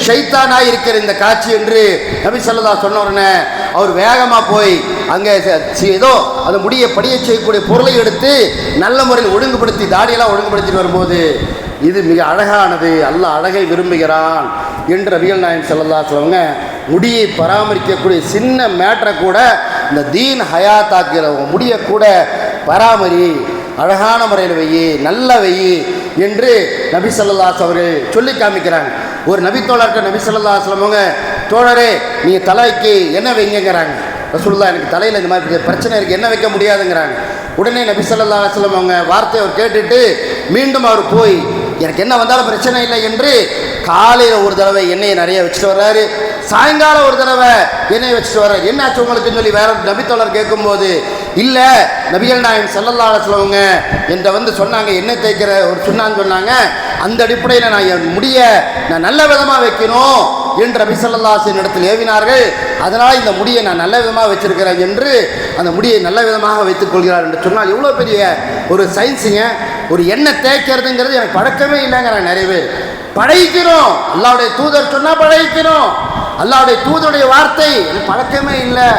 ஷைத்தானாக இருக்கிற இந்த காட்சி என்று நபி ஸல்லல்லாஹு அலைஹி வஸல்லம் சொன்ன உடனே அவர் வேகமாக போய் அங்கே ஏதோ அந்த முடியை படிய செய்யக்கூடிய பொருளை எடுத்து நல்ல முறையில் ஒழுங்குபடுத்தி தாடியெல்லாம் ஒழுங்குபடுத்திட்டு வரும்போது, இது மிக அழகானது, அல்லாஹ் அழகை விரும்புகிறான் என்று நபிகள் நாயகம் ஸல்லல்லாஹு அலைஹி வஸல்லம் முடியை பராமரிக்கக்கூடிய சின்ன மேட்டரை கூட, இந்த தீன் ஹயாத்தாக்கிற முடியை கூட பராமரி, அழகான முறையில் வெயி, நல்ல வெயி என்று நபி ஸல்லல்லாஹு அலைஹி வஸல்லம் அவர்கள் சொல்லி காமிக்கிறாங்க. ஒரு நபித்தோழர்கிட்ட நபி ஸல்லல்லாஹு அலைஹி வஸல்லம், தோழரே நீங்கள் தலைக்கு என்ன வைங்கிறாங்க. ரசூலுல்லாஹ், எனக்கு தலையில் இந்த மாதிரி பிரச்சனை இருக்குது, என்ன வைக்க முடியாதுங்கிறாங்க. உடனே நபி ஸல்லல்லாஹு அலைஹி வஸல்லம் அவங்க வார்த்தையை அவர் கேட்டுட்டு மீண்டும் அவர் போய், எனக்கு என்ன வந்தாலும் பிரச்சனை இல்லை என்று காலையில் ஒரு தடவை எண்ணெயை நிறைய வச்சுட்டு வர்றாரு, சாயங்காலம் ஒரு தடவை எண்ணெய் வச்சுட்டு வர்றாரு. என்னாச்சு உங்களுக்குன்னு சொல்லி வேற நபித்தோழர் கேட்கும்போது, இல்லை நபிகள் நாயகம் ஸல்லல்லாஹு அலைஹி வஸல்லம் என்கிட்ட வந்து சொன்னாங்க, எண்ணெய் தேய்க்கிற ஒரு சுன்னான்னு சொன்னாங்க, அந்த அடிப்படையில் நான் என் முடிய நான் நல்ல விதமாக வைக்கணும் என்று நபி ஸல்லல்லாஹு அலைஹி வஸல்லம் இடத்தில் ஏவினார்கள். அதனால் இந்த முடியை நான் நல்ல விதமாக வச்சிருக்கிறேன் என்று அந்த முடியை நல்ல விதமாக வைத்துக் கொள்கிறார் என்று சொன்னால் எவ்வளோ பெரிய ஒரு சயின்ஸுங்க. ஒரு எண்ணெய் தேய்க்கிறதுங்கிறது எனக்கு பழக்கமே இல்லைங்கிறாங்க நிறைய பேர். பழகிக்கிறோம், அல்லாஹ்வுடைய தூதர் சொன்னால் பழகிக்கிறோம். அல்லாஹ்வுடைய தூதருடைய வார்த்தை எனக்கு பழக்கமே இல்லை.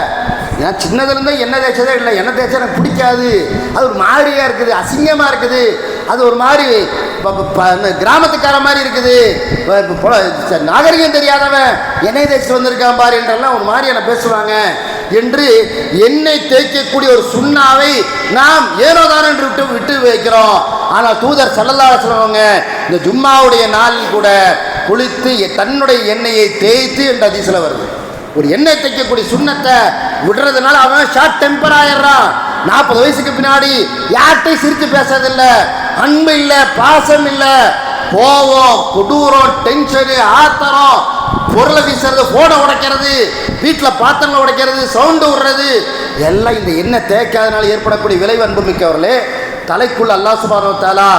ஏன் சின்னதுலேருந்தே எண்ணெய் தேய்ச்சதே இல்லை. எண்ணெய் தேய்ச்சா எனக்கு பிடிக்காது. அது ஒரு மாதிரியாக இருக்குது, அசிங்கமாக இருக்குது. அது ஒரு மாதிரி கிராமத்துக்கார மாதிரி இருக்குது. நாகரிகம் தெரியாதவன் எண்ணெய் தேய்ச்சி வந்திருக்கான் பாரு என்றெல்லாம் ஒரு மாதிரி என்ன பேசுவாங்க என்று எண்ணெய் தேய்க்கக்கூடிய ஒரு சுண்ணாவை நாம் ஏனோதான் என்று விட்டு வைக்கிறோம். ஆனால் தூதர் ஸல்லல்லாஹு அலைஹி வஸல்லம் இந்த ஜும்மாவுடைய நாளில் கூட குளித்து தன்னுடைய எண்ணெயை தேய்த்து என்ற ஹதீஸ்ல வருது. ஒரு எண்ணெய் தைக்கக்கூடிய சுண்ணத்தை விடுறதுனால அவன் ஷார்ட் டெம்பர் ஆயிடுறான். 40 வயசுக்கு பின்னாடி யார்கிட்டையும் சிரித்து பேசுறதில்லை, அன்பு இல்லை, பாசம் இல்லை, கோவம், கொடூரம், டென்ஷனு, ஆத்திரம், பொருளை வீசுறது, போனை உடைக்கிறது, வீட்டில் பாத்திரங்களை உடைக்கிறது, சவுண்டு விடுறது எல்லாம் இந்த எண்ணெய் தேய்க்காதனால ஏற்படக்கூடிய விளைவு. அன்புமிக்கவர்களே, தலைக்குள்ள அல்லாஹ் சுப்ஹானஹு வ தஆலா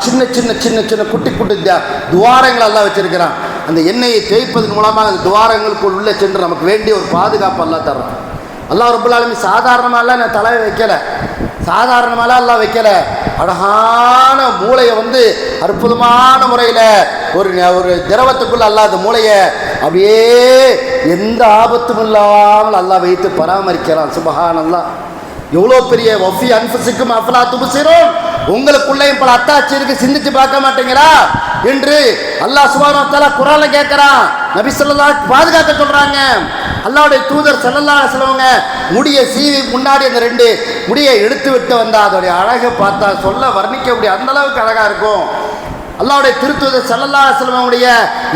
சின்ன சின்ன சின்ன சின்ன குட்டி குட்டி துவாரங்கள் எல்லாம் வச்சிருக்கிறான். அந்த எண்ணெயை தேய்ப்பதன் மூலமாக அந்த துவாரங்களுக்குள் உள்ளே சென்று நமக்கு வேண்டிய ஒரு பாதுகாப்பு அல்லாஹ் தர்றான். அல்லாஹ் ரப்பல் ஆலமீன் சாதாரணமாலாம் நான் தலையை வைக்கலை, சாதாரணமாலாம் அல்லாஹ் வைக்கலை. அழகான மூளையை அற்புதமான முறையில் ஒரு திரவத்துக்குள்ள அல்லாஹ் அந்த மூளையை அப்படியே எந்த ஆபத்தும் இல்லாமல் அல்லாஹ் வைத்து பராமரிக்கிறான். சுப்ஹானல்லாஹ். எவ்வளோ பெரிய வஃபி அன்ஃபுசிக்கும் அஃபலா துப்சிரூன், உங்களுக்குள்ளேயும் பல அத்தாட்சி இருக்கு, சிந்திச்சு பார்க்க மாட்டேங்கிறா என்று அல்லாஹ் சுப்ஹானஹு வ தஆலா குர்ஆன்ல கேட்கிறான். நபி ஸல்லல்லாஹு அலைஹி பாதுகாக்க சொல்றாங்க. அல்லாஹ்வுடைய தூதர் ஸல்லல்லாஹு அலைஹி வஸல்லம் முடிய சீவி முன்னாடி அந்த 2 முடியை எடுத்து விட்டு வந்தா அதோடைய அழகை பார்த்தா சொல்ல வர்ணிக்க முடியாது, அந்த அளவுக்கு அழகா இருக்கும். அல்லாஹ்வுடைய திருத்தூதர் ஸல்லல்லாஹு அலைஹி வஸல்லம்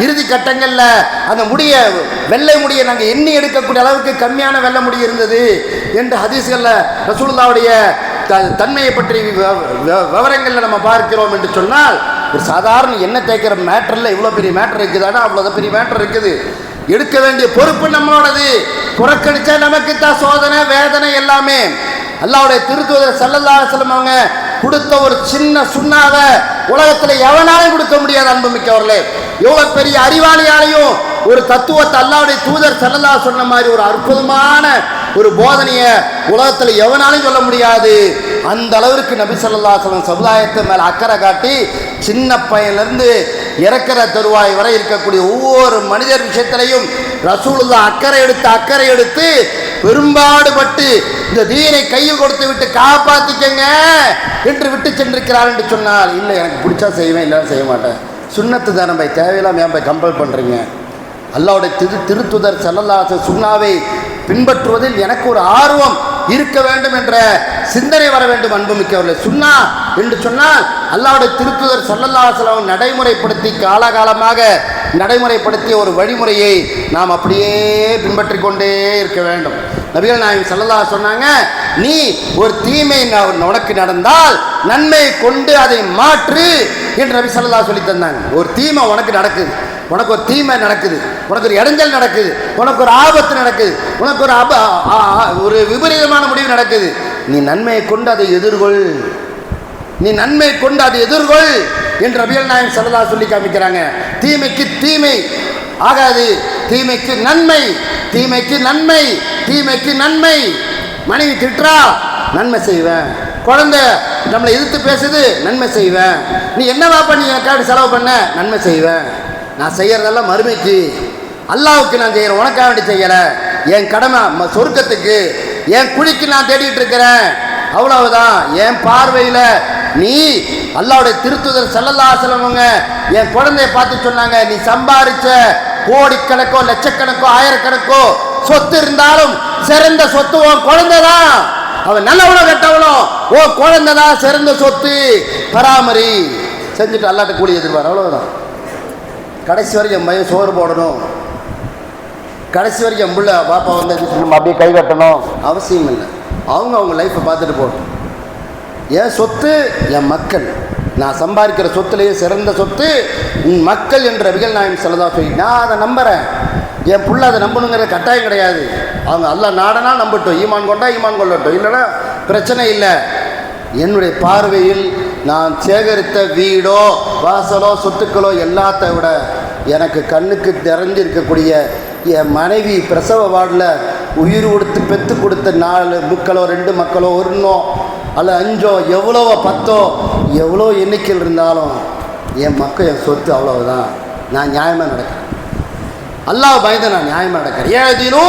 இறுதி கட்டங்களில் அந்த முடிய வெள்ளை முடியை நாங்கள் எண்ணி எடுக்கக்கூடிய அளவுக்கு கம்மியான வெள்ளை முடி இருந்தது என்று ஹதீஸ்களில் ரசூலுல்லாஹ்வுடைய தன்மையை பற்றி விவரங்களில் நம்ம பார்க்கிறோம் என்று சொன்னால், ஒரு சாதாரண எண்ணெய் தேய்க்கிற மேட்டரில் இவ்வளோ பெரிய மேட்டர் இருக்குதானா, அவ்வளோ பெரிய மேட்டர் இருக்குது. எடுக்க வேண்டிய பொறுப்பு நம்மளோடது. புறக்கணிச்சா நமக்கு தான் சோதனை வேதனை எல்லாமே. அல்லாஹ்வுடைய திருத்தூதர் ஸல்லல்லாஹு அலைஹி வஸல்லம் கொடுத்த ஒரு சின்ன சுண்ணாவை உலகத்தில் எவனாலும் கொடுக்க முடியாது. அன்புமிக்கவர்களே, எவ்வளோ பெரிய அறிவாளியாலையும் ஒரு தத்துவத்தை அல்லாஹ்வுடைய தூதர் ஸல்லல்லாஹு அலைஹி சொன்ன மாதிரி ஒரு அற்புதமான ஒரு போதனையை உலகத்தில் எவனாலும் சொல்ல முடியாது. அந்த அளவிற்கு நபி ஸல்லல்லாஹு அலைஹி வஸல்லம் சமுதாயத்தை மேலே அக்கறை காட்டி சின்ன பையன்லேருந்து இறக்கிற தருவாய் வரை இருக்கக்கூடிய ஒவ்வொரு மனிதர் விஷயத்திலையும் ரசூலுல்லாஹ் அக்கறை எடுத்து பெரும்பாடுபட்டு இந்த தீனை கையில் கொடுத்து விட்டு காப்பாற்றிக்கங்க என்று விட்டு சென்றிருக்கிறார் என்று சொன்னால், இல்லை எனக்கு பிடிச்சா செய்வேன், இல்லைன்னா செய்ய மாட்டேன், சுன்னத்து தானே பை, தேவையில்லாம ஏன் போய் கம்பல் பண்ணுறீங்க. அல்லாஹ்வுடைய திருத்துதர் ஸல்லல்லாஹு அலைஹி வஸல்லம் சுன்னாவை பின்பற்றுவதில் எனக்கு ஒரு ஆர்வம் இருக்க வேண்டும் என்ற சிந்தனை வர வேண்டும். அன்புமிக்கவர்களே, சுன்னா என்று சொன்னால் அல்லாஹ்வுடைய திருத்துதர் ஸல்லல்லாஹு அலைஹி வஸல்லம் நடைமுறைப்படுத்தி காலகாலமாக நடைமுறைப்படுத்திய ஒரு வழிமுறையை நாம் அப்படியே பின்பற்றி கொண்டே இருக்க வேண்டும். நபிகள் நாயகம் ஸல்லல்லாஹு அலைஹி சொன்னாங்க, நீ ஒரு தீமை உனக்கு நடந்தால் நன்மை கொண்டு அதை மாற்று என்று நபி ஸல்லல்லாஹு சொல்லி தந்தாங்க. ஒரு தீமை உனக்கு நடக்குது, உனக்கு ஒரு தீமை நடக்குது, உனக்கு ஒரு இடைஞ்சல் நடக்குது, உனக்கு ஒரு ஆபத்து நடக்குது, உனக்கு ஒரு விபரீதமான முடிவு நடக்குது, நீ நன்மையை கொண்டு அதை எதிர்கொள், நீ நன்மை கொண்டு அதை எதிர்கொள் என்று நபிகள் நாயகம் ஸல்லல்லாஹு சொல்லி காமிக்கிறாங்க. தீமைக்கு தீமை ஆகாது, தீமைக்கு நன்மை, தீமைக்கு நன்மை, தீமைக்கு நன்மை. மனைவி திட்டுறா, நன்மை செய்வேன். குழந்தை நம்மளை எதிர்த்து பேசுது, நன்மை செய்வேன். நீ என்னவா பண்ணி எனக்காக செலவு பண்ண, நன்மை செய்வேன். நான் செய்யறதெல்லாம் மறுமைக்கு, அல்லாஹ்வுக்கு நான் செய்கிறேன், உனக்காக வேண்டி செய்யலை. என் கடமை சொர்க்கத்துக்கு, என் குழிக்கு நான் தேடிட்டு இருக்கிறேன், அவ்வளவுதான். என் பார்வையில் நீ அல்லாஹ்வுடைய திருத்துதர் ஸல்லல்லாஹு அலைஹி வஸல்லம் என் குழந்தைய பார்த்து சொன்னாங்க, நீ சம்பாதிச்ச கோடிக்கணக்கோ லட்சக்கணக்கோ ஆயிரக்கணக்கோ சொத்து இருந்தாலும் சிறந்த சொத்து உன் குழந்தை தான். அவன் நல்லவனோ கெட்டவனோ ஓ குழந்தை தான் சிறந்த சொத்து. பராமரி செஞ்சுட்டு அல்லாட்ட கூலி எதிர்பார், அவ்வளவுதான். கடைசி வரைக்கும் என் பையன் சோறு போடணும், கடைசி வரைக்கும் என் பிள்ளை பாப்பா நம்ம அப்படியே கை கட்டணும் அவசியம் இல்லை. அவங்க லைஃப்பை பார்த்துட்டு போகணும். என் சொத்து என் மக்கள், நான் சம்பாதிக்கிற சொத்துலேயே சிறந்த சொத்து உன் மக்கள் என்ற நபிகள் நாயகம் ஸல்லல்லாஹு அலைஹி வஸல்லம். நான் அதை நம்புகிறேன், என் புள்ள அதை நம்பணுங்கிற கட்டாயம் கிடையாது. அவங்க அல்லாஹ் நாடனா நம்பட்டும், ஈமான் கொண்டா ஈமான் கொள்ளட்டும், இல்லைன்னா பிரச்சனை இல்லை. என்னுடைய பார்வையில் நான் சேகரித்த வீடோ வாசலோ சொத்துக்களோ எல்லாத்த விட எனக்கு கண்ணுக்கு தெரிஞ்சிருக்கக்கூடிய என் மனைவி பிரசவ வார்டில் உயிர் கொடுத்து பெற்று கொடுத்த 4 மக்களோ 2 மக்களோ 1 அல்ல 5 எவ்வளவோ 10 எவ்வளோ எண்ணிக்கையில் இருந்தாலும் என் மக்கள் என் சொத்து, அவ்வளவுதான். நான் நியாயமாக நடக்கிறேன். அல்லாஹ் பயந்து நான் நியாயமா நடக்கிறேன். ஏதிலு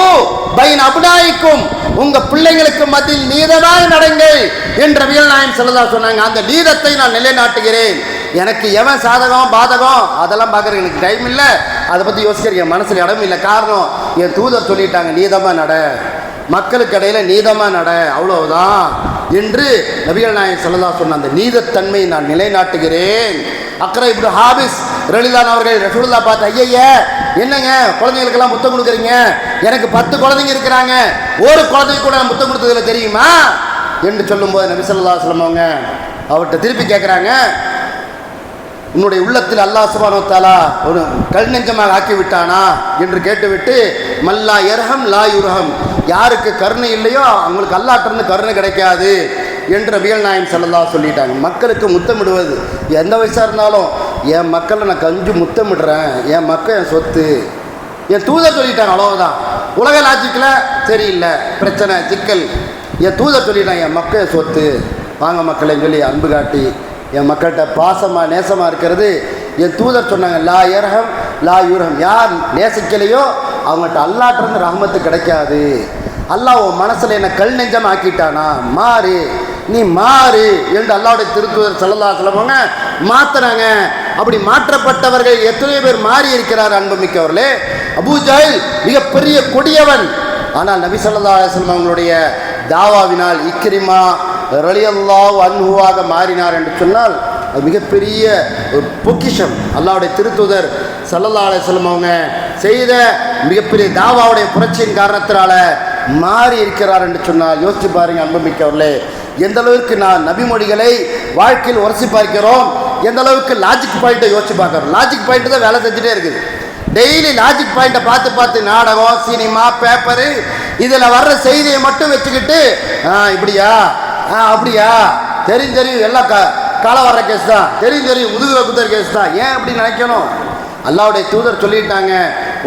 பைன் அப்னாயிக்கும், உங்க பிள்ளைங்களுக்கு மத்தியில் நீதமாய் நடங்கள் என்று நபிகள் நாயகம் ஸல்லல்லாஹு அலைஹி சொன்னாங்க. அந்த நீதத்தை நான் நிலைநாட்டுகிறேன். எனக்கு எவன் சாதகம் பாதகம் அதெல்லாம் பார்க்குறேன், எனக்கு டைம் இல்லை, அதை பற்றி யோசிக்கிற என் மனசில் இடம் இல்லை. காரணம், என் தூதர் சொல்லிட்டாங்க நீதமாக நட, மக்களுக்கு இடையில நீதமாக நட, அவ்வளவுதான் என்று நபிகள் நாயகம் ஸல்லல்லாஹு அலைஹி சொன்ன அந்த நீதத்தன்மை நான் நிலைநாட்டுகிறேன். அக்ரா இப்னு ஹாபிஸ் ரலியல்லாஹு அவர்கள் ரசூலுல்லாஹ் பார்த்து, ஐயா என்னங்க குழந்தைங்களுக்கெல்லாம் முத்தம் கொடுக்குறீங்க, எனக்கு 10 குழந்தைங்க இருக்கிறாங்க, ஒரு குழந்தைக்கு கூட முத்தம் கொடுத்ததில்ல தெரியுமா என்று சொல்லும்போது நபி ஸல்லல்லாஹு அலைஹி வஸல்லம் அவங்க அவர்கிட்ட திருப்பி கேட்குறாங்க, உன்னுடைய உள்ளத்தில் அல்லாஹ் சுப்ஹானஹு வ தஆலா ஒரு கல் நெஞ்சமாக ஆக்கி விட்டானா என்று கேட்டுவிட்டு, மல்லா யர்ஹம் லா யுர்ஹம், யாருக்கு கருணை இல்லையோ அவங்களுக்கு அல்லாஹ்கிட்ட கருணை கிடைக்காது என்று நபிகள் நாயகம் ஸல்லல்லாஹு சொல்லிட்டாங்க. மக்களுக்கு முத்தமிடுவது எந்த வயசாக இருந்தாலும், என் மக்களை நான் கஞ்சு முத்தமிடுறேன், என் மக்கள் என் சொத்து, என் தூதர் சொல்லிட்டாங்க, அவ்வளவுதான். உலக லாஜிக்கில் சரியில்லை, பிரச்சனை சிக்கல், என் தூதர் சொல்லிட்டாங்க என் மக்கள் சொத்து, வாங்க மக்களை சொல்லி அன்பு காட்டி என் மக்கள்கிட்ட பாசமாக நேசமாக இருக்கிறது என் தூதர் சொன்னாங்க. லா யர்ஹம் லா யுர்ஹம், யார் நேசிக்கலையோ அவங்கள்ட்ட அல்லாஹ்ட்ட ரஹ்மத்து கிடைக்காது. அல்லாஹ் உன் மனசில் என்னை கல் நெஞ்சம் ஆக்கிட்டானா, மாறு நீ மாறு என்று அல்லாஹ்வுடைய திருத்தூதர் ஸல்லல்லாஹு அலைஹி வஸல்லம் மாத்துறாங்க. அப்படி மாற்றப்பட்டவர்கள் எத்தனை பேர் மாறி இருக்கிறார் அன்புமிக்கவர்களே. அபூ ஜஹல் மிகப்பெரிய கொடியவன், ஆனால் நபி ஸல்லல்லாஹு அலைஹி வஸல்லம் அவங்களுடைய தாவாவினால் இக்ரிமா ரலியல்லாஹு அன்ஹுவாக மாறினார் என்று சொன்னால் அது மிகப்பெரிய ஒரு பொக்கிஷம். அல்லாஹ்வுடைய திருத்தூதர் ஸல்லல்லாஹு அலைஹி வஸல்லம் அவங்க செய்த மிகப்பெரிய தாவாவுடைய புரட்சியின் காரணத்தினால மாறி இருக்கிறார் என்று சொன்னால் யோசிச்சு பாருங்க அன்புமிக்கவர்களே. எந்த அளவுக்கு நான் நபிமொழிகளை வாழ்க்கையில் உரசி பார்க்கிறோம், எந்த அளவுக்கு லாஜிக் பாயிண்ட்டை யோசிச்சு பார்க்குறோம். லாஜிக் பாயிண்ட் தான் வேலை செஞ்சுட்டே இருக்குது. டெய்லி லாஜிக் பாயிண்ட்டை பார்த்து பார்த்து நாடகம் சினிமா பேப்பரு இதில் வர்ற செய்தியை மட்டும் வச்சுக்கிட்டு இப்படியா அப்படியா தெரியும் எல்லாம் காலை வர்ற கேஸ் தான், தெரியும் முதுகுல குத்துற கேஸ் தான். ஏன் அப்படி நினைக்கணும்? அல்லாஹ்வுடைய தூதர் சொல்லிட்டாங்க,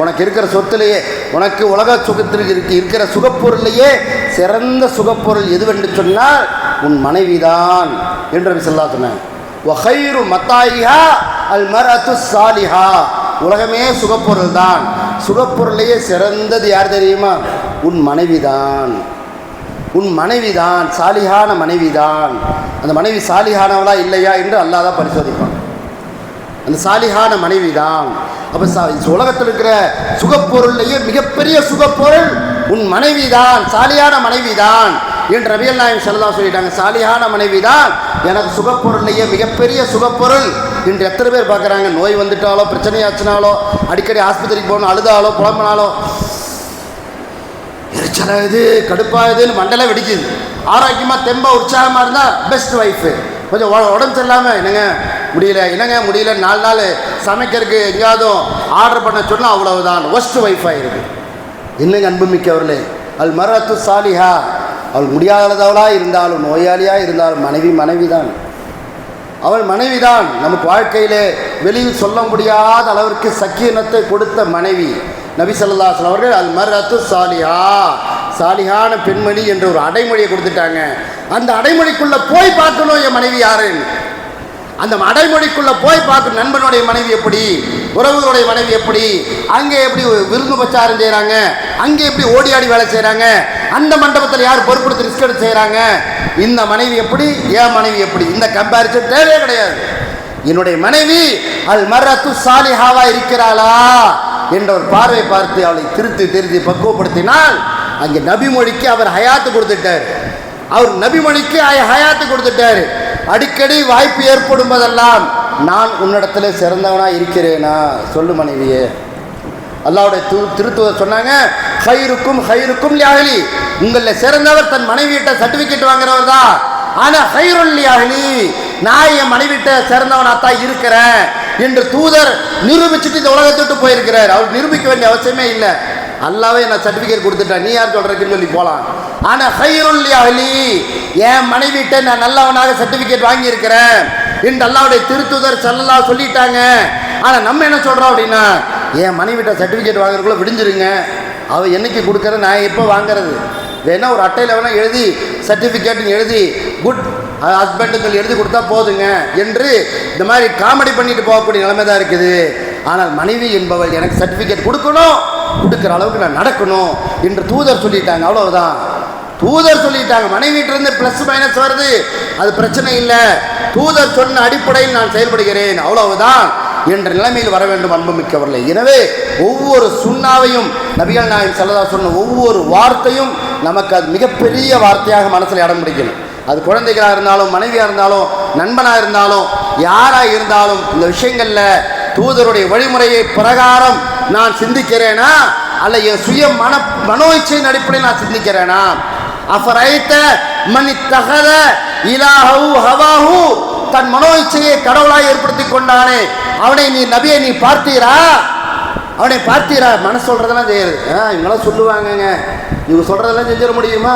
உனக்கு இருக்கிற சொத்துலேயே, உனக்கு உலக சுகத்திற்கு இருக்கிற சுகப்பொருளையே சிறந்த சுகப்பொருள் எதுவென்று சொன்னால் உன் மனைவிதான் என்று நபி ஸல்லல்லாஹு அலைஹி சொன்னாங்க. வஹைரு மத்தாயிஹா அல் மர்அத்து ஸாலிஹா, உலகமே சுகப்பொருள் தான், சுகப்பொருளையே சிறந்தது யார் தெரியுமா? உன் மனைவிதான், உன் மனைவிதான், சாலிஹான மனைவிதான். அந்த மனைவி சாலிஹானவளா இல்லையா என்று அல்லாஹ் தான் பரிசோதிப்பான். அந்த சாலிஹான மனைவி தான். அப்போ உலகத்தில் இருக்கிற சுகப்பொருளையே மிகப்பெரிய சுகப்பொருள் உன் மனைவி தான், சாலியான மனைவி தான் என்று நபிகள் நாயகம் ஸல்லல்லாஹு அலைஹி சொல்லிட்டாங்க. சாலியான மனைவி தான் எனக்கு சுகப்பொருளையே மிகப்பெரிய சுகப்பொருள். இன்று எத்தனை பேர் பார்க்குறாங்க, நோய் வந்துட்டாலோ பிரச்சனையாச்சுனாலோ அடிக்கடி ஆஸ்பத்திரிக்கு போகணும், அழுதாலோ புலம்பினாலோ எரிச்சலாகுது கடுப்பாகுதுன்னு மண்டலை வெடிக்குது. ஆரோக்கியமாக தெம்பா உற்சாகமாக இருந்தால் பெஸ்ட் ஒய்ஃபு. கொஞ்சம் உடம்பு சரியில்லாமல் என்னங்க முடியல, என்னங்க முடியல, 4 நாள் சமைக்கிறதுக்கு எங்கேயாவது ஆர்டர் பண்ண சொன்னால் அவ்வளவுதான் ஒஸ்ட் ஒய்ஃபாக இருக்குது. என்னங்க அன்புமிக்கவர்களே, அல் மர்அத்து சாலிஹா, அவள் முடியாதவளாக இருந்தாலும் நோயாளியாக இருந்தாலும் மனைவி தான், அவள் மனைவி தான். நமக்கு வாழ்க்கையிலே வெளியில் சொல்ல முடியாத அளவிற்கு சக்கீனத்தை கொடுத்த மனைவி நபி ஸல்லல்லாஹு அலைஹி வஸல்லம் அவர்கள் அல் மர்அத்து சாலிஹா, சாலிஹான பெண்மணி என்ற ஒரு அடைமொழியை கொடுத்துட்டாங்க. அந்த அடைமொழிக்குள்ளே போய் பார்க்கணும் என் மனைவி யாருன்னு. அந்த அடைமொழிக்குள்ளே போய் பார்க்கணும், நண்பனுடைய மனைவி எப்படி, உறவுகளுடைய மனைவி எப்படி, அங்கே எப்படி விருந்து பிரச்சாரம் செய்கிறாங்க, அங்கே எப்படி ஓடி ஆடி வேலை செய்கிறாங்க, அந்த மண்டபத்தில் யார் பொறுப்படுத்தி ரிஸ்க் எடுத்து செய்கிறாங்க, இந்த மனைவி எப்படி, என் மனைவி எப்படி, இந்த கம்பேரிசன் தேவையே கிடையாது. என்னுடைய மனைவி அல் மர்அத்து சாலிஹாவா இருக்கிறாளா என்ற ஒரு பார்வை பார்த்து அவளை திருத்தி பக்குவப்படுத்தினால் அங்கே நபிமொழிக்கு அவர் ஹயாத்து கொடுத்துட்டார். அவர் நபிமொழிக்கு ஹயாத்து கொடுத்துட்டார். அடிக்கடி வாய்ப்பு ஏற்படும் போதெல்லாம் நான் உன்னிடத்தில் சிறந்தவனாக இருக்கிறேனா சொல்லு மனைவியே. அல்லாஹ்வுடைய திருத்தூதர் சொன்னாங்க, ஹைருக்கும் லிஅஹ்லி, உங்களில் சிறந்தவர் தன் மனைவியிட்ட சர்டிஃபிகேட் வாங்குறவர் தான். ஆனால் ஹைருல் லிஅஹ்லி, நான் என் மனைவிட்ட சிறந்தவனாத்தான் இருக்கிறேன் என்று தூதர் நிரூபிச்சுட்டு இந்த உலகத்தை விட்டு போயிருக்கிறார். அவர் நிரூபிக்க வேண்டிய அவசியமே இல்லை. அல்லாவே நான் சர்டிஃபிகேட் கொடுத்துட்டேன், நீ யார் சொல்கிறதுன்னு சொல்லி போகலாம். ஆனால் ஹைருல் லிஅஹ்லி, என் மனைவிட்ட நான் நல்லவனாக சர்டிஃபிகேட் வாங்கியிருக்கிறேன் என்று அல்லாஹ்வுடைய திருத்தூதர் ஸல்லல்லாஹு சொல்லிட்டாங்க. ஆனால் நம்ம என்ன சொல்கிறோம் அப்படின்னா, என் மனைவிட்ட சர்டிஃபிகேட் வாங்குறதுக்குள்ளே விடிஞ்சிருங்க, அவள் என்னைக்கு கொடுக்குறது, நான் எப்போ வாங்குறது, வேணா ஒரு அட்டையில் வேணால் எழுதி சர்டிஃபிகேட்டுன்னு எழுதி குட் ஹஸ்பண்டுன்னு சொல்லி எழுதி கொடுத்தா போதுங்க என்று இந்த மாதிரி காமெடி பண்ணிட்டு போகக்கூடிய நிலைமை தான் இருக்குது. ஆனால் மனைவி என்பவள் எனக்கு சர்டிஃபிகேட் கொடுக்கணும், கொடுக்குற அளவுக்கு நான் நடக்கணும் என்று தூதர் சொல்லிட்டாங்க. அவ்வளவுதான், தூதர் சொல்லிட்டாங்க. மனைவிட்டிருந்து ப்ளஸ் மைனஸ் வருது, அது பிரச்சனை இல்லை, தூதர் சொன்ன அடிப்படையில் நான் செயல்படுகிறேன், அவ்வளவுதான் என்ற நிலைமையில் வர வேண்டும் அன்புமிக்கவர்களே. எனவே ஒவ்வொரு சுண்ணாவையும் நபிகள் நாயகம் ஸல்லல்லாஹு அலைஹி வஸல்லம் ஒவ்வொரு வார்த்தையும் நமக்கு அது மிகப்பெரிய வார்த்தையாக மனசில் இடம் பிடிக்கணும். அது குழந்தைகளாக இருந்தாலும், மனைவியாக இருந்தாலும், நண்பனாக இருந்தாலும், யாராக இருந்தாலும் இந்த விஷயங்களில் தூதருடைய வழிமுறையை பிரகாரம் நான் சிந்திக்கிறேனா அல்ல என் சுய மனோ இச்சையின் அடிப்படையில் நான் சிந்திக்கிறேனா? அஃபரைத மன் இத்தகத இலாஹு ஹவாஹு, தன் மனோ இச்சையை கடவுளாய் ஏற்படுத்தி கொண்டானே அவனை நீ நபியை நீ பார்த்தீரா? அவனை பார்த்தீரா? மனசு சொல்றதெல்லாம் செய்யுது. இவங்களாம் சொல்லுவாங்கங்க, இவங்க சொல்றதெல்லாம் செஞ்சிட முடியுமா?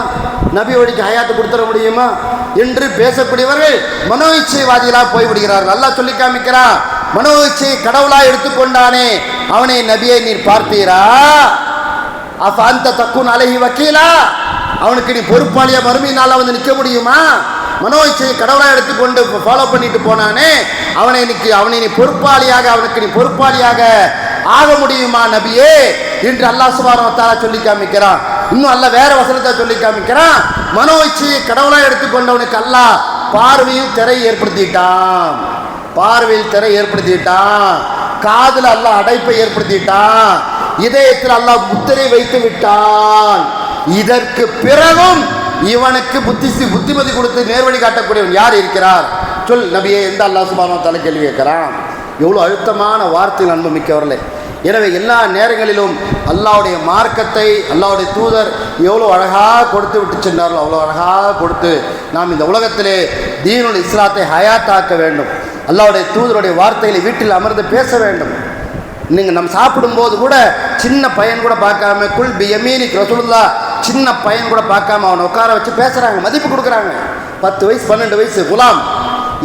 நபி வழிக்கு ஹயாத்தை கொடுத்துட முடியுமா என்று பேசக்கூடியவர்கள் மனோ இச்சைவாதிகளாக போய்விடுகிறார்கள். அல்லாஹ் சொல்லி காமிக்கிறான், மனோ இச்சையை கடவுளாய் எடுத்துக்கொண்டானே அவனை நபியை நீர் பார்த்தீரா? அப்ப அந்த தக்குன் அலைஹி வக்கீலா, அவனுக்கு நீ பொறுப்பாளியா மறுமையினால வந்து நிற்க முடியுமா? மனோ இச்சையை கடவுளாக எடுத்துக்கொண்டு ஃபாலோ பண்ணிட்டு போனானே அவனை நீ பொறுப்பாளியாக, அவனுக்கு நீ பொறுப்பாளியாக ஆக முடியுமா நபியே என்று அல்லாஹ் சுப்ஹானஹு வ தஆலா சொல்லி காமிக்கிறான். இன்னும் அல்லாஹ் வேற வசனத்தை சொல்லி காமிக்கிறான், மனோ இச்சையை கடவுளாக எடுத்துக்கொண்டவனுக்கு அல்லாஹ் பார்வையில் திரை ஏற்படுத்திட்டான், பார்வையில் திரை ஏற்படுத்திட்டான், காதுல அல்லாஹ் அடைப்பை ஏற்படுத்திட்டான், இதயத்தில் அல்லாஹ் முத்திரை வைத்து விட்டான். இதற்கு பிறகும் இவனுக்கு புத்திமதி கொடுத்து நேர்வழி காட்டக்கூடியவன் யார் இருக்கிறார் சொல் நபியே என்று அல்லாஹ் சுப்ஹானஹு வ தஆலா கேள்வி கேட்கிறான். எவ்வளோ அழுத்தமான வார்த்தைகள் அன்பு மிக்கவர்களே. எனவே எல்லா நேரங்களிலும் அல்லாஹ்வுடைய மார்க்கத்தை அல்லாஹ்வுடைய தூதர் எவ்வளோ அழகாக கொடுத்து விட்டு சென்றார்களோ அவ்வளோ அழகாக கொடுத்து நாம் இந்த உலகத்திலே தீனுல் இஸ்லாத்தை ஹயாத்தாக்க வேண்டும். அல்லாஹ்வுடைய தூதருடைய வார்த்தைகளை வீட்டில் அமர்ந்து பேச வேண்டும். நீங்கள் நம்ம சாப்பிடும்போது கூட சின்ன பையன் கூட பார்க்காம குல் பி யமீனிக் ரசூலுல்லாஹ், சின்ன பையன் கூட பார்க்காம அவனை உட்கார வச்சு பேசுகிறாங்க, மதிப்பு கொடுக்குறாங்க. 10 வயசு 12 வயசு குலாம்,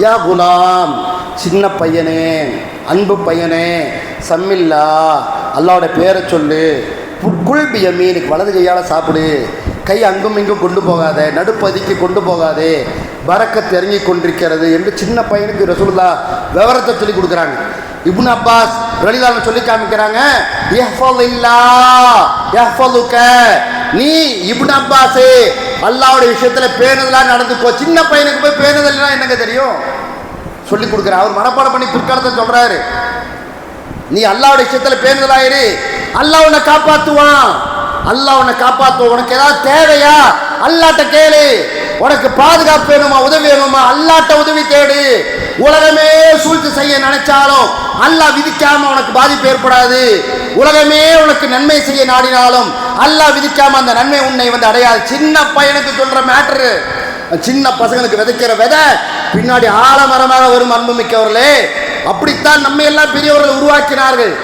யா குலாம், சின்ன பையனே, அன்பு பையனே, சம்மில்லா, அல்லாவோட பேரை சொல்லு, குல் பி யமீனிக், வலது கையால் சாப்பிடு, கை அங்கும் இங்கும் கொண்டு போகாதே, நடுப்பதிக்கு கொண்டு போகாதே, பரக்கத் இறங்கி கொண்டிருக்கிறது என்று சின்ன பையனுக்கு ரசூலுல்லாஹ் விவரத்தை சொல்லி கொடுக்குறாங்க. இப்னு அப்பாஸ் ரலியல்லாஹு அன்ஹு சொல்லி காமிக்கிறாங்க, நீ இப்னு அப்பாஸே அல்லாஹ்வுடைய விஷயத்துல பேணுதலா நடந்துக்கோ. சின்ன பையனுக்கு போய் பேணுதல்னா என்னங்க தெரியும் சொல்லி கொடுக்குற, அவர் மனப்பாடம் பண்ணி பிற்காலத்தை சொல்றாரு. நீ அல்லாஹ்வுடைய விஷயத்துல பேணுதலாயிரு, அல்லாஹ் உன்னை காப்பாத்துவான், அல்லாஹ் உன்னை காப்பாற்றுவான். உனக்கு ஏதாவது தேவையா அல்லாஹ்ட்ட கேளு, உனக்கு பாதுகாப்பு வேணுமா, உதவி வேணுமா, அல்லாஹ்ட்ட உதவி தேடு. உலகமே சூழ்ச்சி செய்ய நினைச்சாலும் அல்லாஹ் விதிக்காம உனக்கு பாதிப்பு ஏற்படாது. உலகமே உனக்கு நன்மை செய்ய நாடினாலும் அல்லாஹ் விதிக்காம அந்த நன்மை உன்னை வந்து அடையாது. சின்ன பையனுக்கு சொல்ற மேட்டரு, சின்ன பசங்களுக்கு விதைக்கிற விதை பின்னாடி ஆலமரமாக வரும். அன்பு மிக்கவர்களே, அப்படித்தான் நம்ம எல்லாம் பெரியவர்கள் உருவாக்கினார்கள்.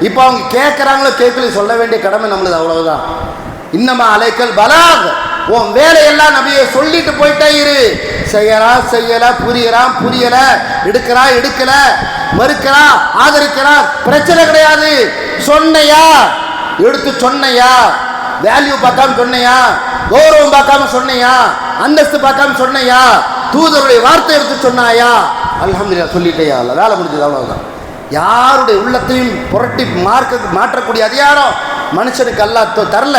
இப்போ அவங்க கேட்குறாங்களோ கேட்கல, சொல்ல வேண்டிய கடமை நம்மளுது, அவ்வளவுதான். இன்னமா அலைக்கல் பலாக், உன் வேலையெல்லாம் நபியை சொல்லிட்டு போயிட்டே இரு. செய்யறா செய்யல, புரியறான் புரியல, எடுக்கிறா எடுக்கல, மறுக்கிறா ஆதரிக்கிறா, பிரச்சனை கிடையாது. சொன்னையா எடுத்து சொன்னையா, வேல்யூ பார்க்காம சொன்னையா, கௌரவம் பார்க்காம சொன்னையா, அந்தஸ்து பார்க்காம சொன்னையா, தூதருடைய வார்த்தை எடுத்து சொன்னாயா, அல்ஹம்துலில்லாஹ் சொல்லிட்டேயா, வேலை முடிஞ்சது, அவ்வளவுதான். யாருடைய உள்ளத்தையும் புரட்டி மாற்றக்கூடிய அதிகாரம் மனுஷனுக்கு அல்லாஹ் தரல.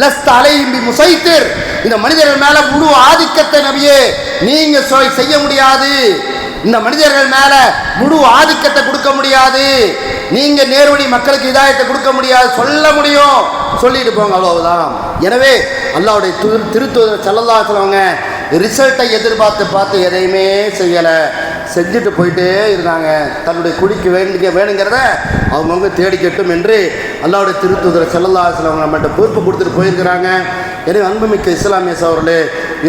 லஸ்த அலைஹிம் பிமுஸைத்திர், இந்த மனிதர்கள் மேல முழு ஆதிக்கத்தை நபியே நீங்க செய்ய முடியாது. இந்த மனிதர்கள் மேல முழு ஆதிக்கத்தை கொடுக்க முடியாது. நீங்க நேர்வழி மக்களுக்கு இதாயத்தை கொடுக்க முடியாது. சொல்ல முடியும், சொல்லிட்டு போங்க, அவ்வளவுதான். எனவே அல்லாஹ்வுடைய திருத்தூதர் ஸல்லல்லாஹு அலைஹி வஸல்லம் ரிசல்ட்டை எதிர்பார்த்து எதையுமே செய்யலை, செஞ்சுட்டு போயிட்டே இருந்தாங்க. தன்னுடைய குடிக்கு வேணுங்கிறத அவங்கவுங்க தேடிக்கட்டும் என்று அல்லாஹ்வுடைய திருத்தூதர் ஸல்லல்லாஹு அலைஹி வஸல்லம் நம்மகிட்ட பொறுப்பு கொடுத்துட்டு போயிருக்கிறாங்க. எனவே அன்புமிக்க இஸ்லாமிய சகோதரர்களே,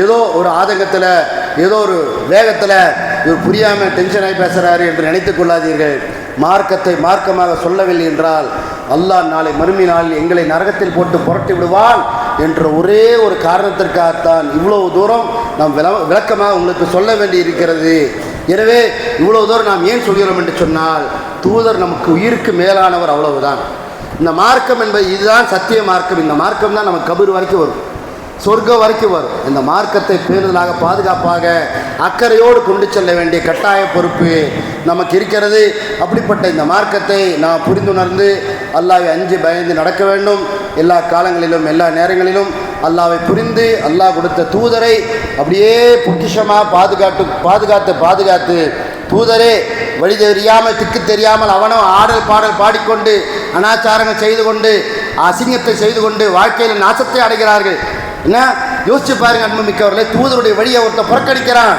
ஏதோ ஒரு ஆதங்கத்தில், ஏதோ ஒரு வேகத்தில் இவர் புரியாமல் டென்ஷனாகி பேசுகிறாரு என்று நினைத்து கொள்ளாதீர்கள். மார்க்கத்தை மார்க்கமாக சொல்லவில்லை என்றால் அல்லாஹ் நாளை மறுமை நாளில் எங்களை நரகத்தில் போட்டு புரட்டி விடுவான் என்ற ஒரே ஒரு காரணத்திற்காகத்தான் இவ்வளவு தூரம் நாம் விளக்கமாக உங்களுக்கு சொல்ல வேண்டி இருக்கிறது. எனவே இவ்வளவு தூரம் நாம் ஏன் சொல்கிறோம் என்று சொன்னால், தூதர் நமக்கு உயிருக்கு மேலானவர், அவ்வளவுதான். இந்த மார்க்கம் என்பது இதுதான் சத்திய மார்க்கம். இந்த மார்க்கம் தான் நம்ம கபர் வரைக்கும் வரும். சொர்க்கம் வரைக்கும் வரும். இந்த மார்க்கத்தை பேணுதலாக பாதுகாப்பாக அக்கறையோடு கொண்டு செல்ல வேண்டிய கட்டாய பொறுப்பு நமக்கு இருக்கிறது. அப்படிப்பட்ட இந்த மார்க்கத்தை நாம் புரிந்துணர்ந்து அல்லாஹ்வை அஞ்சி பயந்து நடக்க வேண்டும். எல்லா காலங்களிலும் எல்லா நேரங்களிலும் அல்லாஹ்வை புரிந்து அல்லாஹ் கொடுத்த தூதரை அப்படியே பொக்கிஷமாக பாதுகாத்து தூதரே வழி தெரியாமல் திக்கு தெரியாமல் அவனும் ஆடல் பாடல் பாடிக்கொண்டு அனாச்சாரங்கள் செய்து கொண்டு அசிங்கத்தை செய்து கொண்டு வாழ்க்கையில் நாசத்தை அடைகிறார்கள். என்ன யோசிச்சு பாருங்க அன்புமிக்கவர்களே, தூதருடைய வழியை ஒருத்தர் புறக்கணிக்கிறான்.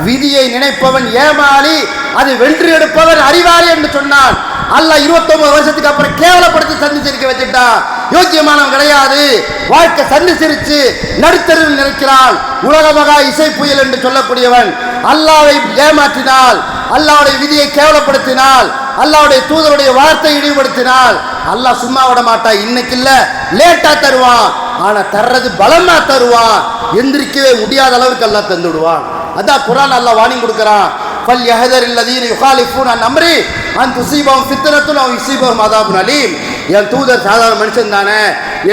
விதியை நினைப்பவன் ஏமாளி, அது வென்று எடுப்பவன் அறிவாளி என்று சொன்னான். அல்லாஹ் 29 வருஷத்துக்கு அப்புறம் கேவலப்படுத்தி சந்திச்சிருக்க வச்சுட்டான். யோக்கியமானவன் கிடையாது. வாழ்க்கை சந்திச்சிருச்சு, நடுத்தருவில் நிற்கிறான். உலக மகா இசை புயல் என்று சொல்லக்கூடியவன் அல்லாஹ்வை ஏமாற்றினால், அல்லாஹ்வுடைய விதியை கேவலப்படுத்தினால், அல்லாஹ்வுடைய தூதருடைய வார்த்தை இழிவுபடுத்தினால் அல்லாஹ் சும்மா விட மாட்டான். இன்னைக்கு இல்ல, லேட்டா தருவான். ஆனா தர்றது பலமா தருவான். எந்திரிக்கவே முடியாத அளவுக்கு அல்லாஹ் தந்து விடுவான். அதான் குர்ஆன் அல்லாஹ் வார்னிங் கொடுக்கறான். ஃபல் யஹதரில்லதீன யுகாலிஃபூன அன் அம்ரி அன் துஸீபஹும் ஃபித்னத்துன் அவ் யுஸீபஹும் அஸாபுன் அலீம். என் தூதர் சாதாரண மனுஷன் தானே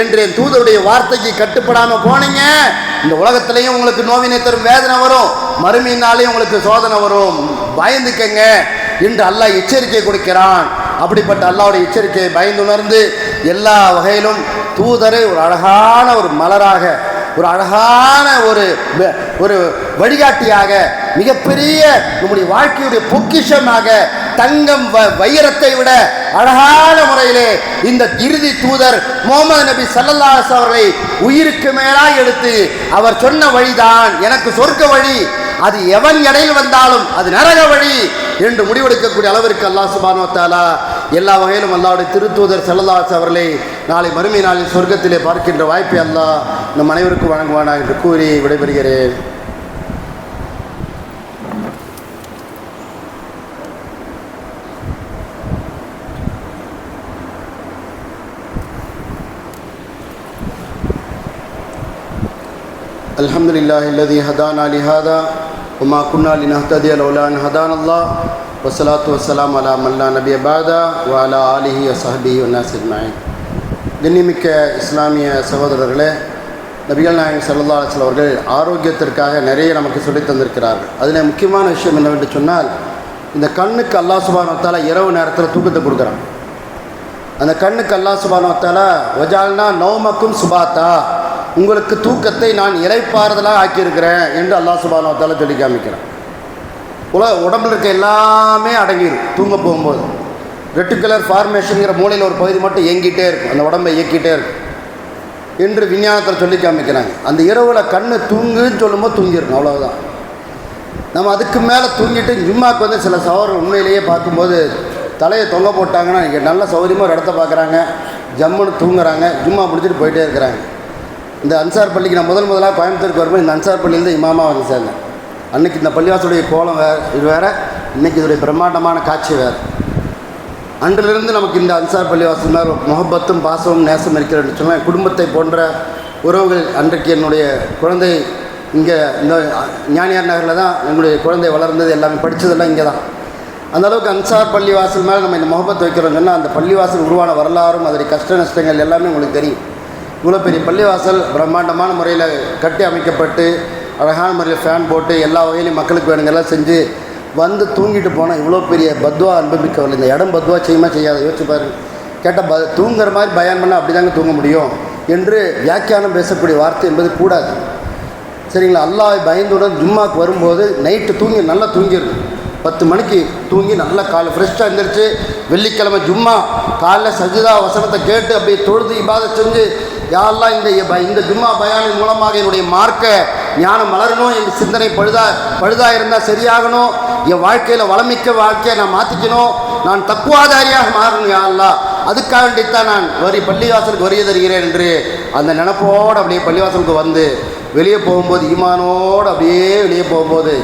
என்று என் தூதருடைய வார்த்தைக்கு கட்டுப்படாம போனீங்க, இந்த உலகத்திலையும் உங்களுக்கு நோவினை தரும் வேதனை வரும், மறுமையினாலையும் உங்களுக்கு சோதனை வரும், பயந்துக்கங்க என்று அல்லாஹ் எச்சரிக்கை கொடுக்கிறான். அப்படிப்பட்ட அல்லாஹ்வுடைய எச்சரிக்கையை பயந்துணர்ந்து எல்லா வகையிலும் தூதரை ஒரு அழகான ஒரு மலராக, ஒரு அழகான ஒரு வழிகாட்டியாக, மிகப்பெரிய நம்முடைய வாழ்க்கையுடைய பொக்கிஷமாக, தங்கம் வைரத்தை விட அழகான முறையிலே இந்த இறுதி தூதர் முஹம்மது நபி ஸல்லல்லாஹு அலைஹி வஸல்லம் அவர்களை உயிருக்கு மேலாக எடுத்து அவர் சொன்ன வழிதான் எனக்கு சொர்க்க வழி, அது எவன் இடையில் வந்தாலும் அது நரக வழி என்று முடிவெடுக்கக்கூடிய அளவிற்கு அல்லாஹ் சுப்ஹானஹு வ தஆலா எல்லா வகையிலும் அல்லாஹ்வுடைய திருத்தூதர் ஸல்லல்லாஹு அலைஹி வஸல்லம் அவர்களை நாளை மறுமை நாளில் சொர்க்கத்திலே பார்க்கின்ற வாய்ப்பை அல்லாஹ் நம் அனைவருக்கும் வழங்குவானா என்று கூறி விடைபெறுகிறேன். அல்ஹம்துலில்லாஹி அல்லதி ஹதானா லிஹாதா வமா குன்னா லினஹ்ததிய லௌலா அன் ஹதானா அல்லாஹ் வஸ்ஸலாத்து வஸ்ஸலாமு அலா மன் லா நபிய பஅதா வ அலா ஆலிஹி வஸஹ்பிஹி வன்னாஸ் அஜ்மஈன். கண்ணியமிக்க இஸ்லாமிய சகோதரர்களே, நபிகள் நாயகம் ஸல்லல்லாஹு அலைஹி வஸல்லம் அவர்கள் ஆரோக்கியத்திற்காக நிறைய நமக்கு சொல்லித் தந்திருக்கிறார்கள். அதில் முக்கியமான விஷயம் என்னவென்று சொன்னால், இந்த கண்ணுக்கு அல்லாஹ் சுப்ஹானஹு வ தஆலா இரவு நேரத்தில் தூக்கத்தை கொடுக்குறான். அந்த கண்ணுக்கு அல்லாஹ் சுப்ஹானஹு வ தஆலா வஜால்னா நௌமக்கும் சுபாத்தா, உங்களுக்கு தூக்கத்தை நான் இளைப்பாறுதலாக ஆக்கியிருக்கிறேன் என்று அல்லாஹ் சுப்ஹானஹு வ தஆலா சொல்லி காமிக்கிறான். உடம்புல இருக்க எல்லாமே அடங்கிடும். தூங்க போகும்போது ரெட்டிகுலர் ஃபார்மேஷனுங்கிற மூலையில் ஒரு பகுதி மட்டும் இயங்கிட்டே இருக்கும், அந்த உடம்பை இயக்கிட்டே இருக்கும் என்று விஞ்ஞானத்தில் சொல்லி காமிக்கிறாங்க. அந்த இரவில் கண்ணு தூங்குன்னு சொல்லும்போது தூங்கிடும், அவ்வளோதான். நம்ம அதுக்கு மேலே தூங்கிட்டு ஜும்மாவுக்கு வந்து சில சவர்கள் உண்மையிலேயே பார்க்கும்போது தலையை தொங்க போட்டாங்கன்னா இங்கே நல்ல சௌகரியமாக ஒரு இடத்த பார்க்குறாங்க, ஜம்முன்னு தூங்குறாங்க, ஜும்மா முடிச்சுட்டு போயிட்டே இருக்கிறாங்க. இந்த அன்சார் பள்ளிக்கு நான் முதலாக கோயம்புத்தூருக்கு வரும்போது இந்த அன்சார் பள்ளியிலேருந்து இமாமாக வந்து சேர்ந்தேன். அன்றைக்கி இந்த பள்ளிவாசலுடைய கோலம் இது வேறு, இன்றைக்கி இதோடைய பிரம்மாண்டமான காட்சி வேறு. அன்றிலிருந்து நமக்கு இந்த அன்சார் பள்ளிவாசல் மேலே முகப்பத்தும் பாசமும் நேசம் இருக்கிறதுன்னு சொன்னால், என் குடும்பத்தை போன்ற உறவுகள். அன்றைக்கு என்னுடைய குழந்தை இங்கே இந்த ஞானியார் நகரில் தான் என்னுடைய குழந்தை வளர்ந்தது, எல்லாமே படித்ததெல்லாம் இங்கே தான். அந்தளவுக்கு அன்சார் பள்ளிவாசல் மேலே நம்ம இந்த முகப்பத்தை வைக்கிறோம் சொன்னால், அந்த பள்ளிவாசல் உருவான வரலாறும் அதோடைய கஷ்ட நஷ்டங்கள் எல்லாமே உங்களுக்கு தெரியும். இவ்வளோ பெரிய பள்ளிவாசல் பிரம்மாண்டமான முறையில் கட்டி அமைக்கப்பட்டு அழகான முறையில் ஃபேன் போட்டு எல்லா வகையிலையும் மக்களுக்கு வேணுங்கெல்லாம் செஞ்சு வந்து தூங்கிட்டு போனால் இவ்வளோ பெரிய பத்வா அனுபவிக்கவில்லை. இந்த இடம் பத்வா செய்யுமா செய்யாது யோசிச்சு பாருங்கள். கேட்டால் தூங்குற மாதிரி பயான் பண்ணால் அப்படி தாங்க தூங்க முடியும் என்று வியாக்கியானம் பேசக்கூடிய வார்த்தை என்பது கூடாது. சரிங்களா? அல்லாஹ் பயந்துடன் ஜும்மாவுக்கு வரும்போது நைட்டு நல்லா தூங்கிடும். 10 மணிக்கு தூங்கி நல்லா காலை ஃப்ரெஷ்ஷாக எழுந்திரிச்சு, வெள்ளிக்கிழமை ஜும்மா காலைல சஜிதா வசனத்தை கேட்டு அப்படியே தொழுது இபாதத் செஞ்சு, யாரெல்லாம் இந்த ஜும்மா பயானின் மூலமாக என்னுடைய மார்க்க ஞானம் வளரணும், என் சிந்தனை பழுதா இருந்தால் சரியாகணும், என் வாழ்க்கையில் வளமிக்க வாழ்க்கையை நான் மாற்றிக்கணும், நான் தக்குவாதாரியாக மாறணும், யாரெல்லாம் அதுக்காக வேண்டித்தான் நான் பள்ளிவாசலுக்கு வருகை தருகிறேன் என்று அந்த நினப்போடு அப்படியே பள்ளிவாசலுக்கு வந்து வெளியே போகும்போது, ஈமானோடு அப்படியே வெளியே போகும்போது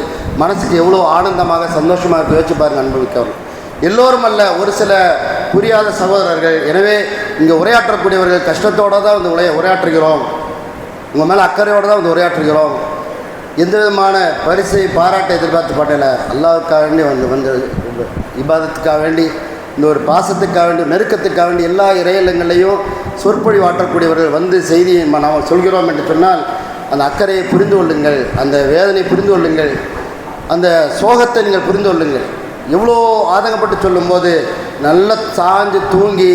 மனசுக்கு எவ்வளோ ஆனந்தமாக சந்தோஷமாக இருக்கு. யோசிச்சு பாருங்கள் அனுபவிக்கவர்கள். எல்லோரும் அல்ல, ஒரு சில புரியாத சகோதரர்கள். எனவே இங்கே உரையாற்றக்கூடியவர்கள் கஷ்டத்தோடு தான் வந்து உரையாற்றுகிறோம், உங்கள் மேலே அக்கறையோடு தான் வந்து உரையாற்றுகிறோம். எந்த விதமான பரிசை பாராட்டை எதிர்பார்த்து பாட்டல, அல்லாஹ்வுக்காக வேண்டி வந்து இபாதத்துக்காக வேண்டி, இந்த ஒரு பாசத்துக்காக வேண்டி, நெருக்கத்துக்காக வேண்டி எல்லா இறையலங்களையும் சொற்பொழிவாற்றக்கூடியவர்கள் வந்து செய்தியை நாம் சொல்கிறோம் என்று சொன்னால் அந்த அக்கறையை புரிந்து கொள்ளுங்கள், அந்த வேதனை புரிந்து கொள்ளுங்கள், அந்த சோகத்தை நீங்கள் புரிந்து கொள்ளுங்கள். எவ்வளோ ஆதங்கப்பட்டு சொல்லும்போது நல்லா சாஞ்சு தூங்கி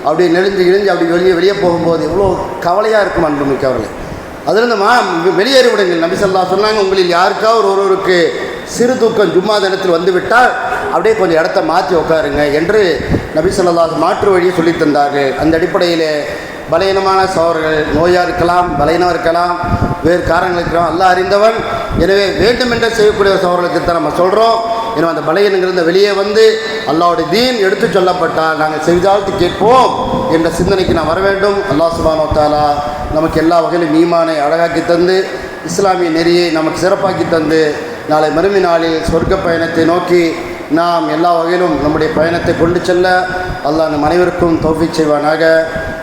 அப்படி நெளிஞ்சு அப்படி வெளியே போகும்போது எவ்வளோ கவலையாக இருக்கும் அன்புமிக்கவர்களே. அதிலிருந்து வெளியேறி விடுங்கள். நபி ஸல்லல்லாஹு அலைஹி சொன்னாங்க, உங்களில் யாருக்காவது ஒருவருக்கு சிறு தூக்கம் ஜும்மா தினத்தில் வந்து விட்டால் அப்படியே கொஞ்சம் இடத்த மாற்றி உட்காருங்க என்று நபி ஸல்லல்லாஹு அலைஹி மாற்று வழியை சொல்லி தந்தார்கள். அந்த அடிப்படையில் பலகீனமான சகோதரர்கள், நோயாக இருக்கலாம், பலகீனம் இருக்கலாம், வேறு காரணங்கள் இருக்கலாம், அல்லாஹ் அறிந்தவன். எனவே வேண்டுமென்றே செய்யக்கூடிய சகோதரர்களுக்கு தான் நம்ம சொல்கிறோம். எனவே அந்த பலகீனங்களிலிருந்து வெளியே வந்து அல்லாஹ்வுடைய தீன் எடுத்து சொல்லப்பட்டால் நாங்கள் செவிதாழ்த்து கேட்போம் என்ற சிந்தனைக்கு நான் வர வேண்டும். அல்லாஹ் சுப்ஹானஹு வ தஆலா நமக்கு எல்லா வகையிலும் ஈமானை அழகாக்கி தந்து, இஸ்லாமிய நெறியை நமக்கு சிறப்பாக்கி தந்து, நாளை மறுமை நாளில் சொர்க்க பயணத்தை நோக்கி நாம் எல்லா வகையிலும் நம்முடைய பயணத்தை கொண்டு செல்ல அல்லாஹ் நம் அனைவருக்கும் தௌஃபீக் செய்வானாக.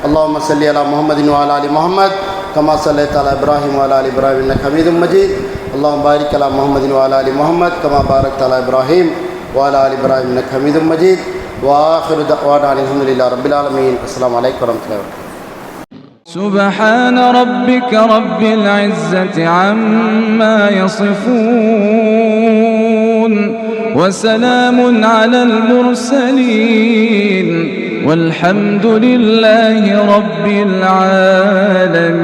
அல்லாஹும்ம ஸல்லி அலா முஹம்மதின் வ அலா ஆலி முஹம்மத் கமா ஸல்லைத அலா இப்ராஹிம் வ அலா ஆலி இப்ராஹிம் இன்னக ஹமீதும் மஜீத். அல்லாஹும்ம பாரிக் அலா முஹம்மதின் வ அலா ஆலி முஹம்மத் கமா பாரக்த அலா இப்ராஹிம் வ அலா ஆலி இப்ராஹிம் இன்னக ஹமீதும் மஜீத். வ ஆகிரு தஅவானா அல்ஹம்துலில்லாஹி ரப்பில் ஆலமீன். அஸ்ஸலாமு அலைக்கும் வ ரஹ்மத்துல்லாஹி வ பரகாத்துஹு. سبحان ربك رب العزة عما يصفون وسلام على المرسلين والحمد لله رب العالمين.